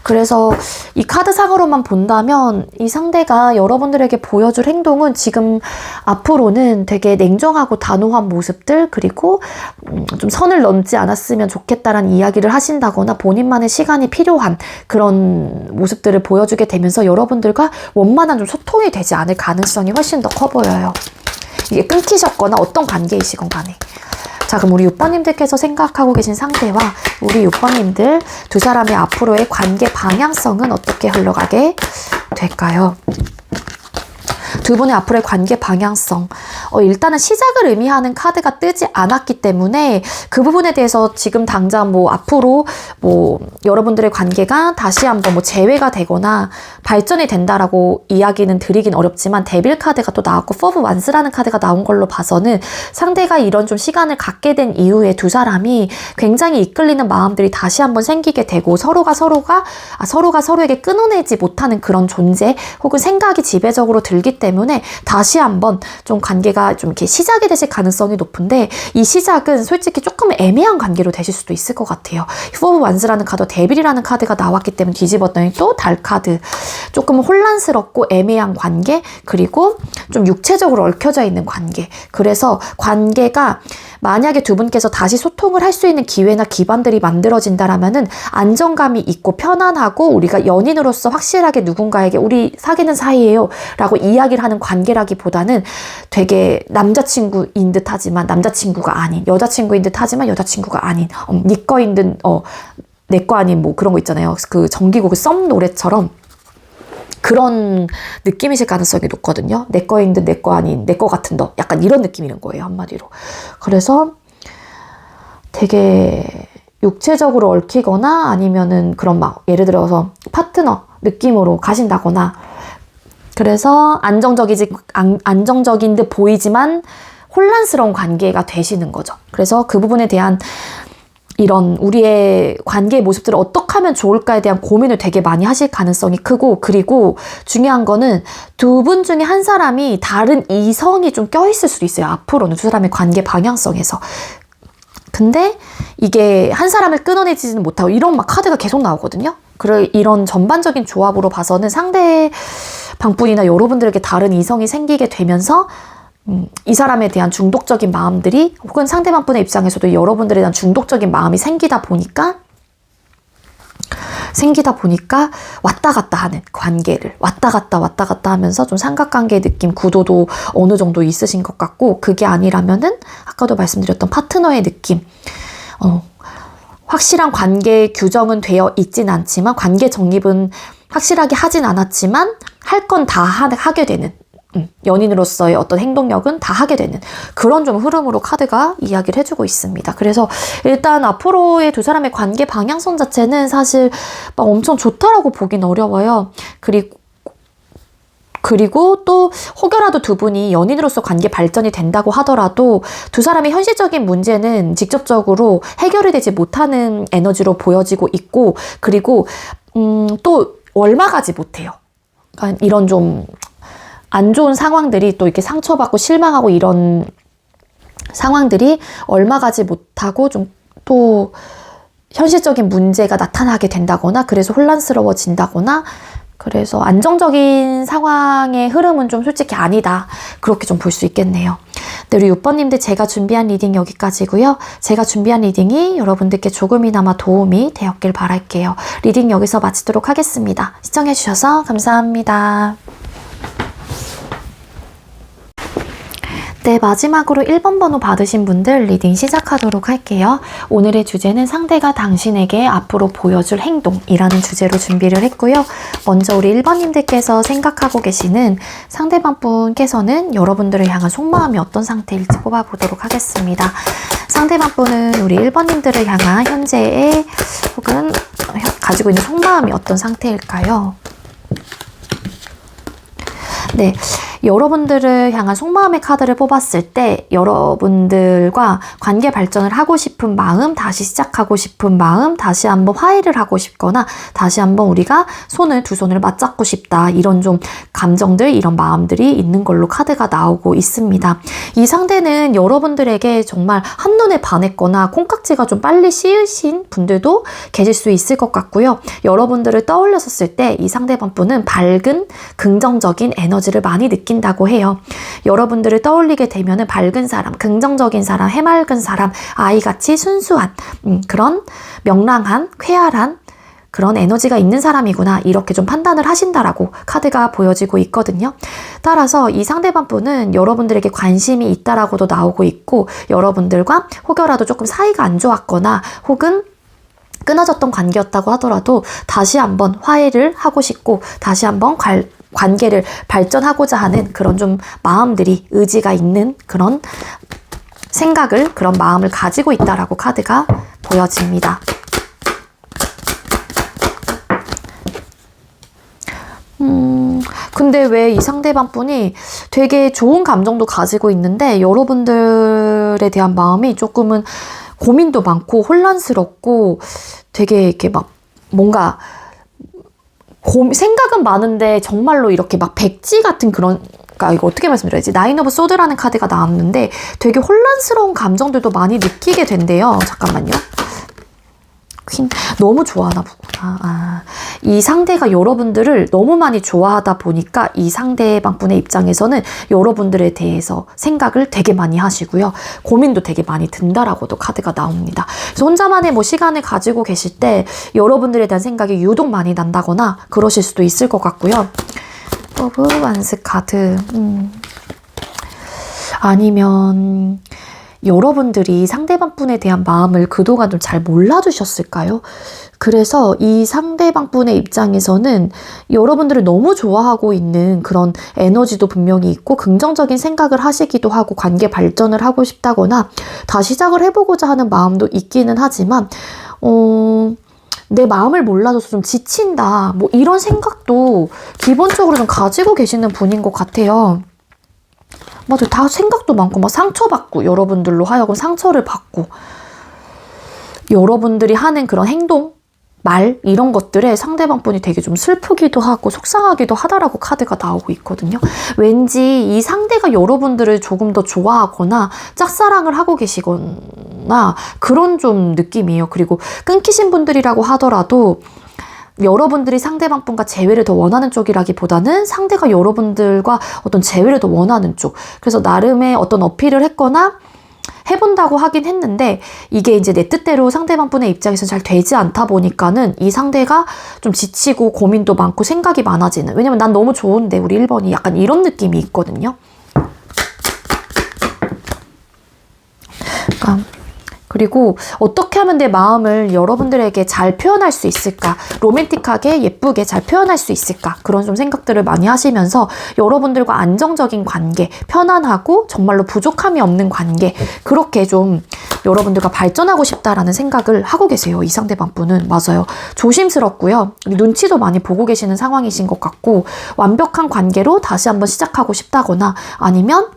그래서 이 카드상으로만 본다면 이 상대가 여러분들에게 보여줄 행동은 지금 앞으로는 되게 냉정하고 단호한 모습들, 그리고 좀 선을 넘지 않았으면 좋겠다라는 이야기를 하신다거나 본인만의 시간이 필요한 그런 모습들을 보여주게 되면서 여러분들과 원만한 좀 소통이 되지 않을 가능성이 훨씬 더 커 보여요. 이게 끊기셨거나 어떤 관계이시건 간에. 자, 그럼 우리 6번님들께서 생각하고 계신 상대와 우리 6번님들 두 사람의 앞으로의 관계 방향성은 어떻게 흘러가게 될까요? 두 분의 앞으로의 관계 방향성. 일단은 시작을 의미하는 카드가 뜨지 않았기 때문에 그 부분에 대해서 지금 당장 뭐 앞으로 뭐 여러분들의 관계가 다시 한번 뭐 재회가 되거나 발전이 된다라고 이야기는 드리긴 어렵지만 데빌 카드가 또 나왔고 포브 완스라는 카드가 나온 걸로 봐서는 상대가 이런 좀 시간을 갖게 된 이후에 두 사람이 굉장히 이끌리는 마음들이 다시 한번 생기게 되고 서로가 서로에게 끊어내지 못하는 그런 존재 혹은 생각이 지배적으로 들기 때문에 다시 한번 좀 관계가 좀 이렇게 시작이 되실 가능성이 높은데 이 시작은 솔직히 조금 애매한 관계로 되실 수도 있을 것 같아요. 포브 완스라는 카드, 데빌이라는 카드가 나왔기 때문에 뒤집었더니 또 달 카드. 조금 혼란스럽고 애매한 관계, 그리고 좀 육체적으로 얽혀져 있는 관계. 그래서 관계가 만약에 두 분께서 다시 소통을 할 수 있는 기회나 기반들이 만들어진다라면은 안정감이 있고 편안하고 우리가 연인으로서 확실하게 누군가에게 우리 사귀는 사이예요 라고 이야기를 하는 관계라기보다는 되게 남자친구인 듯 하지만 남자친구가 아닌, 여자친구인 듯 하지만 여자친구가 아닌, 니 거인 듯 내 거 아닌 뭐 그런 거 있잖아요. 그 정기곡 썸 노래처럼 그런 느낌이실 가능성이 높거든요. 내 거인 듯 내 거 아닌, 내 거 같은 너, 약간 이런 느낌이는 거예요, 한마디로. 그래서 되게 육체적으로 얽히거나 아니면은 그런 막 예를 들어서 파트너 느낌으로 가신다거나, 그래서 안정적인 듯 보이지만 혼란스러운 관계가 되시는 거죠. 그래서 그 부분에 대한 이런 우리의 관계의 모습들을 어떻게 하면 좋을까에 대한 고민을 되게 많이 하실 가능성이 크고, 그리고 중요한 거는 두 분 중에 한 사람이 다른 이성이 좀 껴있을 수도 있어요. 앞으로는 두 사람의 관계 방향성에서. 근데 이게 한 사람을 끊어내지는 못하고 이런 막 카드가 계속 나오거든요. 이런 전반적인 조합으로 봐서는 상대 방뿐이나 여러분들에게 다른 이성이 생기게 되면서 이 사람에 대한 중독적인 마음들이, 혹은 상대방분의 입장에서도 여러분들에 대한 중독적인 마음이 생기다 보니까 왔다 갔다 하는 관계를 왔다 갔다 하면서 좀 삼각관계의 느낌, 구도도 어느 정도 있으신 것 같고, 그게 아니라면은 아까도 말씀드렸던 파트너의 느낌, 확실한 관계 규정은 되어 있진 않지만, 관계 정립은 확실하게 하진 않았지만 할 건 다 하게 되는, 연인으로서의 어떤 행동력은 다 하게 되는 그런 좀 흐름으로 카드가 이야기를 해주고 있습니다. 그래서 일단 앞으로의 두 사람의 관계 방향성 자체는 사실 막 엄청 좋다라고 보긴 어려워요. 그리고 또 혹여라도 두 분이 연인으로서 관계 발전이 된다고 하더라도 두 사람의 현실적인 문제는 직접적으로 해결이 되지 못하는 에너지로 보여지고 있고, 그리고 또 얼마 가지 못해요. 그러니까 이런 좀 안 좋은 상황들이 또 이렇게 상처받고 실망하고 이런 상황들이 얼마 가지 못하고 좀 또 현실적인 문제가 나타나게 된다거나, 그래서 혼란스러워진다거나, 그래서 안정적인 상황의 흐름은 좀 솔직히 아니다, 그렇게 좀 볼 수 있겠네요. 네, 우리 6번님들 제가 준비한 리딩 여기까지고요. 제가 준비한 리딩이 여러분들께 조금이나마 도움이 되었길 바랄게요. 리딩 여기서 마치도록 하겠습니다. 시청해주셔서 감사합니다. 네, 마지막으로 1번 번호 받으신 분들 리딩 시작하도록 할게요. 오늘의 주제는 상대가 당신에게 앞으로 보여줄 행동이라는 주제로 준비를 했고요. 먼저 우리 1번님들께서 생각하고 계시는 상대방 분께서는 여러분들을 향한 속마음이 어떤 상태일지 뽑아보도록 하겠습니다. 상대방 분은 우리 1번님들을 향한 현재의 혹은 가지고 있는 속마음이 어떤 상태일까요? 네, 여러분들을 향한 속마음의 카드를 뽑았을 때 여러분들과 관계 발전을 하고 싶은 마음, 다시 시작하고 싶은 마음, 다시 한번 화해를 하고 싶거나 다시 한번 우리가 두 손을 맞잡고 싶다, 이런 좀 감정들, 이런 마음들이 있는 걸로 카드가 나오고 있습니다. 이 상대는 여러분들에게 정말 한눈에 반했거나 콩깍지가 좀 빨리 씌으신 분들도 계실 수 있을 것 같고요. 여러분들을 떠올렸을 때 이 상대방 분은 밝은 긍정적인 에너지를 많이 느낀다고 해요. 여러분들을 떠올리게 되면 밝은 사람, 긍정적인 사람, 해맑은 사람, 아이같이 순수한 그런 명랑한, 쾌활한 그런 에너지가 있는 사람이구나, 이렇게 좀 판단을 하신다라고 카드가 보여지고 있거든요. 따라서 이 상대방 분은 여러분들에게 관심이 있다라고도 나오고 있고, 여러분들과 혹여라도 조금 사이가 안 좋았거나 혹은 끊어졌던 관계였다고 하더라도 다시 한번 화해를 하고 싶고 다시 한번 관계를 발전하고자 하는 그런 좀 마음들이 의지가 있는 그런 생각을, 그런 마음을 가지고 있다라고 카드가 보여집니다. 근데 왜 이 상대방 분이 되게 좋은 감정도 가지고 있는데 여러분들에 대한 마음이 조금은 고민도 많고 혼란스럽고 되게 이렇게 막 뭔가 생각은 많은데 정말로 이렇게 막 백지 같은 그런, 그러니까 이거 어떻게 말씀드려야지? 나인 오브 소드라는 카드가 나왔는데 되게 혼란스러운 감정들도 많이 느끼게 된대요. 잠깐만요. 너무 좋아하나 보구나. 이 상대가 여러분들을 너무 많이 좋아하다 보니까 이 상대방 분의 입장에서는 여러분들에 대해서 생각을 되게 많이 하시고요. 고민도 되게 많이 든다라고도 카드가 나옵니다. 그래서 혼자만의 뭐 시간을 가지고 계실 때 여러분들에 대한 생각이 유독 많이 난다거나 그러실 수도 있을 것 같고요. 오브 완스 카드. 아니면 여러분들이 상대방 분에 대한 마음을 그동안 좀 잘 몰라주셨을까요? 그래서 이 상대방 분의 입장에서는 여러분들을 너무 좋아하고 있는 그런 에너지도 분명히 있고 긍정적인 생각을 하시기도 하고 관계 발전을 하고 싶다거나 다시 시작을 해보고자 하는 마음도 있기는 하지만 내 마음을 몰라줘서 좀 지친다, 뭐 이런 생각도 기본적으로 좀 가지고 계시는 분인 것 같아요. 맞아요. 다 생각도 많고 막 상처받고, 여러분들로 하여금 상처를 받고, 여러분들이 하는 그런 행동, 말 이런 것들에 상대방 분이 되게 좀 슬프기도 하고 속상하기도 하다라고 카드가 나오고 있거든요. 왠지 이 상대가 여러분들을 조금 더 좋아하거나 짝사랑을 하고 계시거나 그런 좀 느낌이에요. 그리고 끊기신 분들이라고 하더라도 여러분들이 상대방 분과 재회를 더 원하는 쪽이라기보다는 상대가 여러분들과 어떤 재회를 더 원하는 쪽. 그래서 나름의 어떤 어필을 했거나 해본다고 하긴 했는데 이게 이제 내 뜻대로 상대방 분의 입장에서 잘 되지 않다 보니까는 이 상대가 좀 지치고 고민도 많고 생각이 많아지는. 왜냐면 난 너무 좋은데 우리 1번이 약간 이런 느낌이 있거든요. 그러니까 그리고 어떻게 하면 내 마음을 여러분들에게 잘 표현할 수 있을까? 로맨틱하게 예쁘게 잘 표현할 수 있을까? 그런 좀 생각들을 많이 하시면서 여러분들과 안정적인 관계, 편안하고 정말로 부족함이 없는 관계, 그렇게 좀 여러분들과 발전하고 싶다라는 생각을 하고 계세요. 이 상대방 분은. 맞아요. 조심스럽고요. 눈치도 많이 보고 계시는 상황이신 것 같고 완벽한 관계로 다시 한번 시작하고 싶다거나 아니면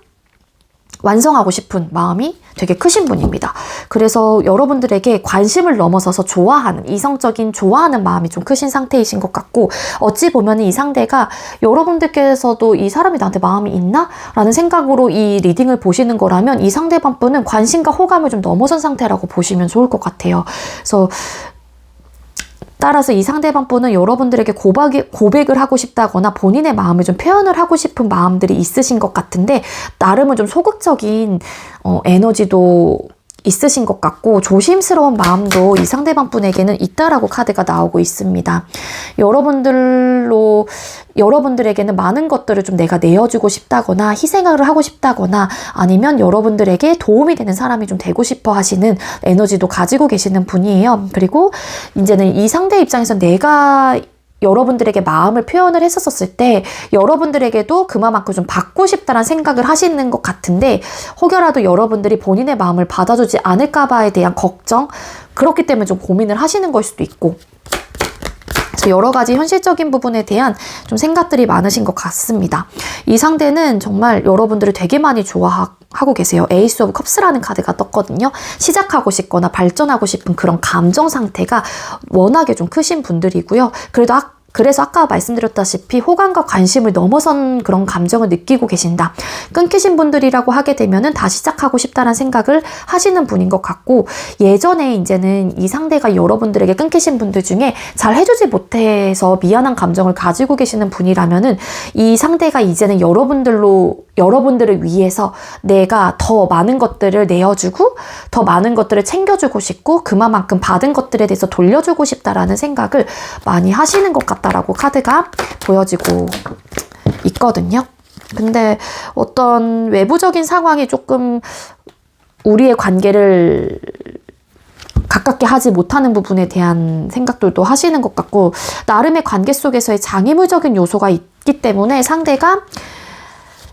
완성하고 싶은 마음이 되게 크신 분입니다. 그래서 여러분들에게 관심을 넘어서서 좋아하는, 이성적인 좋아하는 마음이 좀 크신 상태이신 것 같고 어찌 보면 이 상대가 여러분들께서도 이 사람이 나한테 마음이 있나? 라는 생각으로 이 리딩을 보시는 거라면 이 상대방 분은 관심과 호감을 좀 넘어선 상태라고 보시면 좋을 것 같아요. 그래서 따라서 이 상대방 분은 여러분들에게 고백을 하고 싶다거나 본인의 마음을 좀 표현을 하고 싶은 마음들이 있으신 것 같은데 나름은 좀 소극적인 에너지도 있으신 것 같고 조심스러운 마음도 이 상대방 분에게는 있다라고 카드가 나오고 있습니다. 여러분들에게는 많은 것들을 좀 내가 내어주고 싶다거나 희생을 하고 싶다거나 아니면 여러분들에게 도움이 되는 사람이 좀 되고 싶어 하시는 에너지도 가지고 계시는 분이에요. 그리고 이제는 이 상대 입장에서 내가 여러분들에게 마음을 표현을 했었을 때 여러분들에게도 그만큼 좀 받고 싶다는 생각을 하시는 것 같은데 혹여라도 여러분들이 본인의 마음을 받아주지 않을까 봐에 대한 걱정, 그렇기 때문에 좀 고민을 하시는 걸 수도 있고 그래서 여러 가지 현실적인 부분에 대한 좀 생각들이 많으신 것 같습니다. 이 상대는 정말 여러분들을 되게 많이 좋아하고 계세요. 에이스 오브 컵스라는 카드가 떴거든요. 시작하고 싶거나 발전하고 싶은 그런 감정 상태가 워낙에 좀 크신 분들이고요. 그래서 아까 말씀드렸다시피 호감과 관심을 넘어선 그런 감정을 느끼고 계신다. 끊기신 분들이라고 하게 되면은 다시 시작하고 싶다는 생각을 하시는 분인 것 같고 예전에 이제는 이 상대가 여러분들에게 끊기신 분들 중에 잘 해주지 못해서 미안한 감정을 가지고 계시는 분이라면은 이 상대가 이제는 여러분들을 위해서 내가 더 많은 것들을 내어주고 더 많은 것들을 챙겨주고 싶고 그만큼 받은 것들에 대해서 돌려주고 싶다라는 생각을 많이 하시는 것 같다라고 카드가 보여지고 있거든요. 근데 어떤 외부적인 상황이 조금 우리의 관계를 가깝게 하지 못하는 부분에 대한 생각들도 하시는 것 같고 나름의 관계 속에서의 장애물적인 요소가 있기 때문에 상대가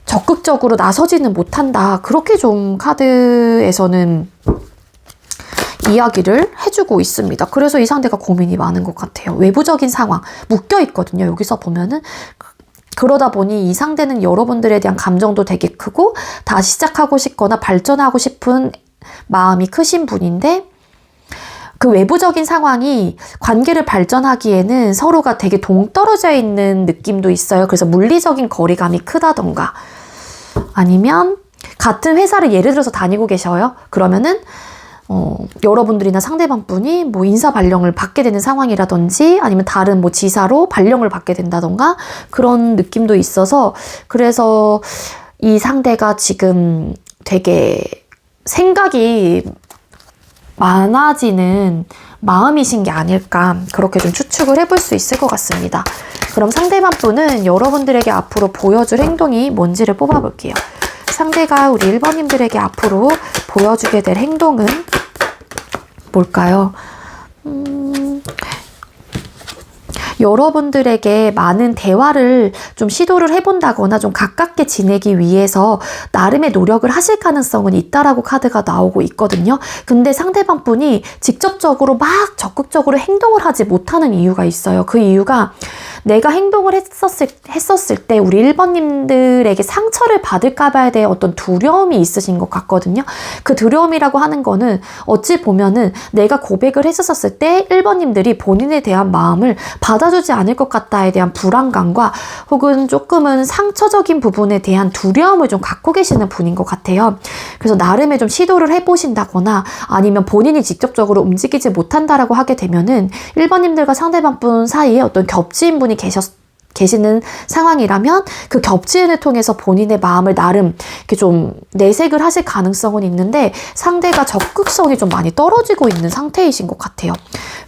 적극적으로 나서지는 못한다. 그렇게 좀 카드에서는 이야기를 해주고 있습니다. 그래서 이 상대가 고민이 많은 것 같아요. 외부적인 상황, 묶여 있거든요. 여기서 보면은. 그러다 보니 이 상대는 여러분들에 대한 감정도 되게 크고 다시 시작하고 싶거나 발전하고 싶은 마음이 크신 분인데 그 외부적인 상황이 관계를 발전하기에는 서로가 되게 동떨어져 있는 느낌도 있어요. 그래서 물리적인 거리감이 크다던가 아니면 같은 회사를 예를 들어서 다니고 계셔요. 그러면은 여러분들이나 상대방 분이 뭐 인사 발령을 받게 되는 상황이라든지 아니면 다른 뭐 지사로 발령을 받게 된다던가 그런 느낌도 있어서 그래서 이 상대가 지금 되게 생각이 많아지는 마음이신 게 아닐까 그렇게 좀 추측을 해볼 수 있을 것 같습니다. 그럼 상대방 분은 여러분들에게 앞으로 보여줄 행동이 뭔지를 뽑아볼게요. 상대가 우리 1번님들에게 앞으로 보여주게 될 행동은 뭘까요? 여러분들에게 많은 대화를 좀 시도를 해본다거나 좀 가깝게 지내기 위해서 나름의 노력을 하실 가능성은 있다라고 카드가 나오고 있거든요. 근데 상대방 분이 직접적으로 막 적극적으로 행동을 하지 못하는 이유가 있어요. 그 이유가 내가 행동을 했었을 때 우리 1번님들에게 상처를 받을까 봐에 대해 어떤 두려움이 있으신 것 같거든요. 그 두려움이라고 하는 거는 어찌 보면은 내가 고백을 했었을 때 1번님들이 본인에 대한 마음을 받아주지 않을 것 같다에 대한 불안감과 혹은 조금은 상처적인 부분에 대한 두려움을 좀 갖고 계시는 분인 것 같아요. 그래서 나름의 좀 시도를 해보신다거나 아니면 본인이 직접적으로 움직이지 못한다라고 하게 되면은 1번님들과 상대방 분 사이에 어떤 겹치인 분이 계시는 상황이라면 그 겹치인을 통해서 본인의 마음을 나름 이렇게 좀 내색을 하실 가능성은 있는데 상대가 적극성이 좀 많이 떨어지고 있는 상태이신 것 같아요.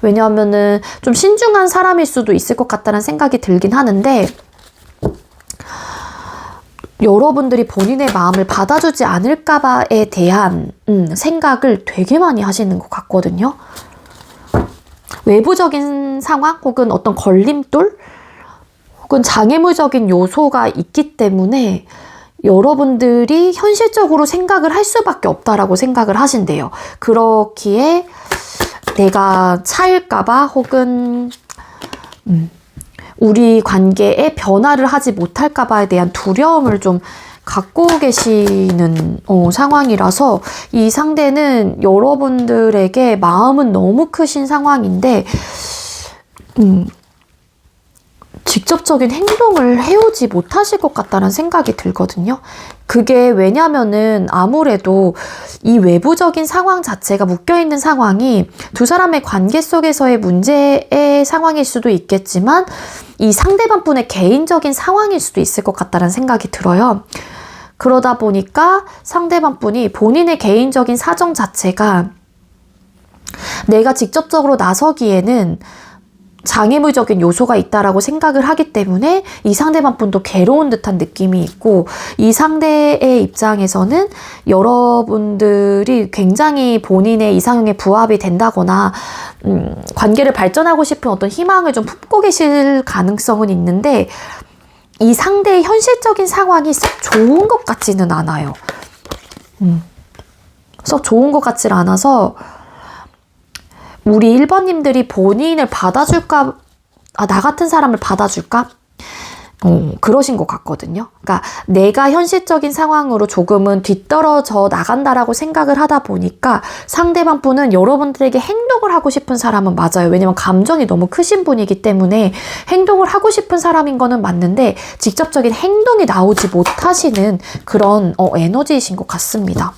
왜냐하면은 좀 신중한 사람일 수도 있을 것 같다는 생각이 들긴 하는데 여러분들이 본인의 마음을 받아주지 않을까봐에 대한 생각을 되게 많이 하시는 것 같거든요. 외부적인 상황 혹은 어떤 걸림돌 혹은 장애물적인 요소가 있기 때문에 여러분들이 현실적으로 생각을 할 수밖에 없다라고 생각을 하신대요. 그렇기에 내가 차일까봐 혹은 우리 관계에 변화를 하지 못할까봐에 대한 두려움을 좀 갖고 계시는 상황이라서 이 상대는 여러분들에게 마음은 너무 크신 상황인데 직접적인 행동을 해오지 못하실 것 같다는 생각이 들거든요. 그게 왜냐면은 아무래도 이 외부적인 상황 자체가 묶여있는 상황이 두 사람의 관계 속에서의 문제의 상황일 수도 있겠지만 이 상대방 분의 개인적인 상황일 수도 있을 것 같다는 생각이 들어요. 그러다 보니까 상대방 분이 본인의 개인적인 사정 자체가 내가 직접적으로 나서기에는 장애물적인 요소가 있다라고 생각을 하기 때문에 이 상대방 분도 괴로운 듯한 느낌이 있고 이 상대의 입장에서는 여러분들이 굉장히 본인의 이상형에 부합이 된다거나 관계를 발전하고 싶은 어떤 희망을 좀 품고 계실 가능성은 있는데 이 상대의 현실적인 상황이 썩 좋은 것 같지는 않아요. 썩 좋은 것 같질 않아서 우리 1번님들이 본인을 받아줄까? 나 같은 사람을 받아줄까? 그러신 것 같거든요. 그러니까 내가 현실적인 상황으로 조금은 뒤떨어져 나간다라고 생각을 하다 보니까 상대방 분은 여러분들에게 행동을 하고 싶은 사람은 맞아요. 왜냐면 감정이 너무 크신 분이기 때문에 행동을 하고 싶은 사람인 거는 맞는데 직접적인 행동이 나오지 못하시는 그런 에너지이신 것 같습니다.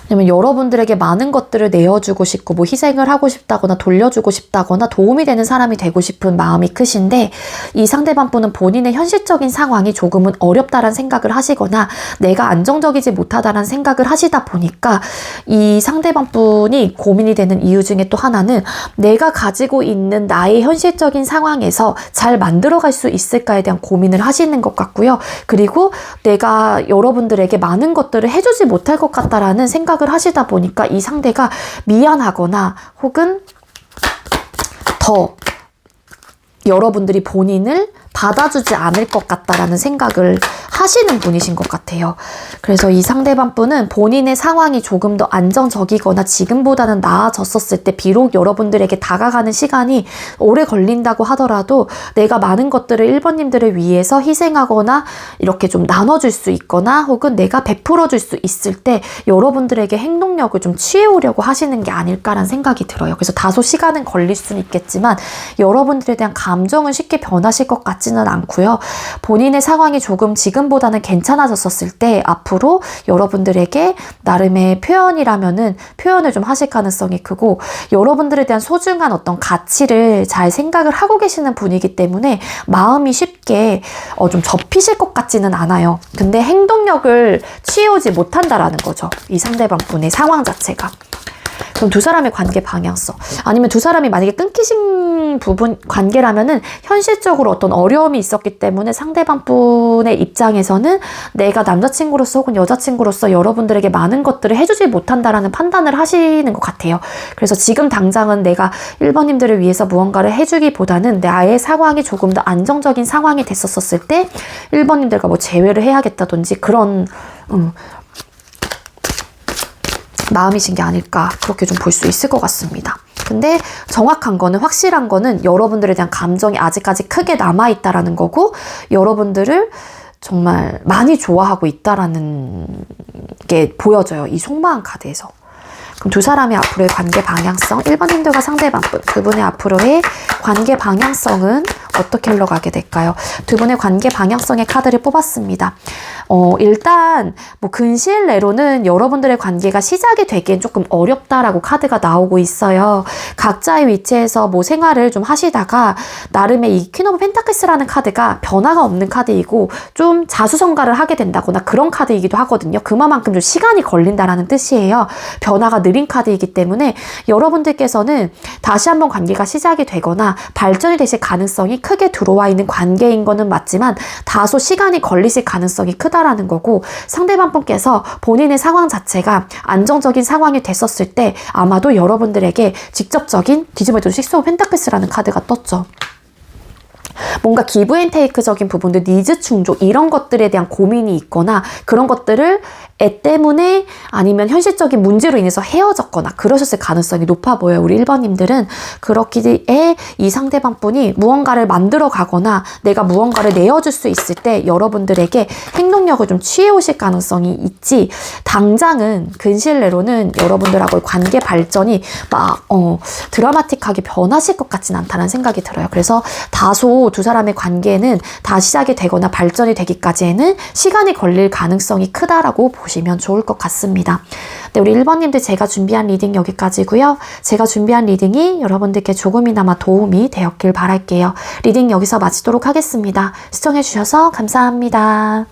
왜냐면 여러분들에게 많은 것들을 내어주고 싶고 뭐 희생을 하고 싶다거나 돌려주고 싶다거나 도움이 되는 사람이 되고 싶은 마음이 크신데 이 상대방 분은 본인의 현실적인 상황이 조금은 어렵다라는 생각을 하시거나 내가 안정적이지 못하다라는 생각을 하시다 보니까 이 상대방 분이 고민이 되는 이유 중에 또 하나는 내가 가지고 있는 나의 현실적인 상황에서 잘 만들어갈 수 있을까에 대한 고민을 하시는 것 같고요. 그리고 내가 여러분들에게 많은 것들을 해주지 못할 것 같다라는 생각을 생각을 하시다 보니까 이 상대가 미안하거나 혹은 더 여러분들이 본인을 받아주지 않을 것 같다라는 생각을 하시는 분이신 것 같아요. 그래서 이 상대방 분은 본인의 상황이 조금 더 안정적이거나 지금보다는 나아졌었을 때 비록 여러분들에게 다가가는 시간이 오래 걸린다고 하더라도 내가 많은 것들을 1번님들을 위해서 희생하거나 이렇게 좀 나눠줄 수 있거나 혹은 내가 베풀어줄 수 있을 때 여러분들에게 행동력을 좀 취해오려고 하시는 게 아닐까라는 생각이 들어요. 그래서 다소 시간은 걸릴 수는 있겠지만 여러분들에 대한 감정은 쉽게 변하실 것 같지는 않고요. 본인의 상황이 조금 지금보다는 괜찮아졌었을 때 앞으로 여러분들에게 나름의 표현이라면은 표현을 좀 하실 가능성이 크고 여러분들에 대한 소중한 어떤 가치를 잘 생각을 하고 계시는 분이기 때문에 마음이 쉽게 좀 접히실 것 같지는 않아요. 근데 행동력을 취해오지 못한다라는 거죠. 이 상대방 분의 상황 자체가. 그럼 두 사람의 관계 방향성 아니면 두 사람이 만약에 끊기신 부분 관계라면은 현실적으로 어떤 어려움이 있었기 때문에 상대방 분의 입장에서는 내가 남자친구로서 혹은 여자친구로서 여러분들에게 많은 것들을 해주지 못한다라는 판단을 하시는 것 같아요. 그래서 지금 당장은 내가 1번님들을 위해서 무언가를 해주기보다는 나의 상황이 조금 더 안정적인 상황이 됐었을 때 1번님들과 뭐 재회를 해야겠다든지 그런 마음이신 게 아닐까 그렇게 좀 볼 수 있을 것 같습니다. 근데 정확한 거는 확실한 거는 여러분들에 대한 감정이 아직까지 크게 남아있다라는 거고 여러분들을 정말 많이 좋아하고 있다라는 게 보여져요. 이 속마음 카드에서. 그럼 두 사람의 앞으로의 관계 방향성 1번님들과 상대방분 두 분의 앞으로의 관계 방향성은 어떻게 흘러가게 될까요? 두 분의 관계 방향성의 카드를 뽑았습니다. 일단 뭐 근시일 내로는 여러분들의 관계가 시작이 되기엔 조금 어렵다라고 카드가 나오고 있어요. 각자의 위치에서 뭐 생활을 좀 하시다가 나름의 이 퀸 오브 펜타클스라는 카드가 변화가 없는 카드이고 좀 자수성가를 하게 된다거나 그런 카드이기도 하거든요. 그만큼 좀 시간이 걸린다라는 뜻이에요. 변화가 느린 카드이기 때문에 여러분들께서는 다시 한번 관계가 시작이 되거나 발전이 되실 가능성이 크게 들어와 있는 관계인 거는 맞지만 다소 시간이 걸리실 가능성이 크다라는 거고 상대방 분께서 본인의 상황 자체가 안정적인 상황이 됐었을 때 아마도 여러분들에게 직접적인 뒤집어도 식스 오브 펜타클스라는 카드가 떴죠. 뭔가 기브 앤 테이크적인 부분들, 니즈 충족 이런 것들에 대한 고민이 있거나 그런 것들을 애 때문에 아니면 현실적인 문제로 인해서 헤어졌거나 그러셨을 가능성이 높아 보여요. 우리 1번님들은 그렇기에 이 상대방 분이 무언가를 만들어 가거나 내가 무언가를 내어줄 수 있을 때 여러분들에게 행동력을 좀 취해 오실 가능성이 있지 당장은 근시일 내로는 여러분들하고의 관계 발전이 막 드라마틱하게 변하실 것 같진 않다는 생각이 들어요. 그래서 다소 두 사람의 관계는 다 시작이 되거나 발전이 되기까지에는 시간이 걸릴 가능성이 크다라고 보시면 좋을 것 같습니다. 네, 우리 1번님들 제가 준비한 리딩 여기까지고요. 제가 준비한 리딩이 여러분들께 조금이나마 도움이 되었길 바랄게요. 리딩 여기서 마치도록 하겠습니다. 시청해주셔서 감사합니다.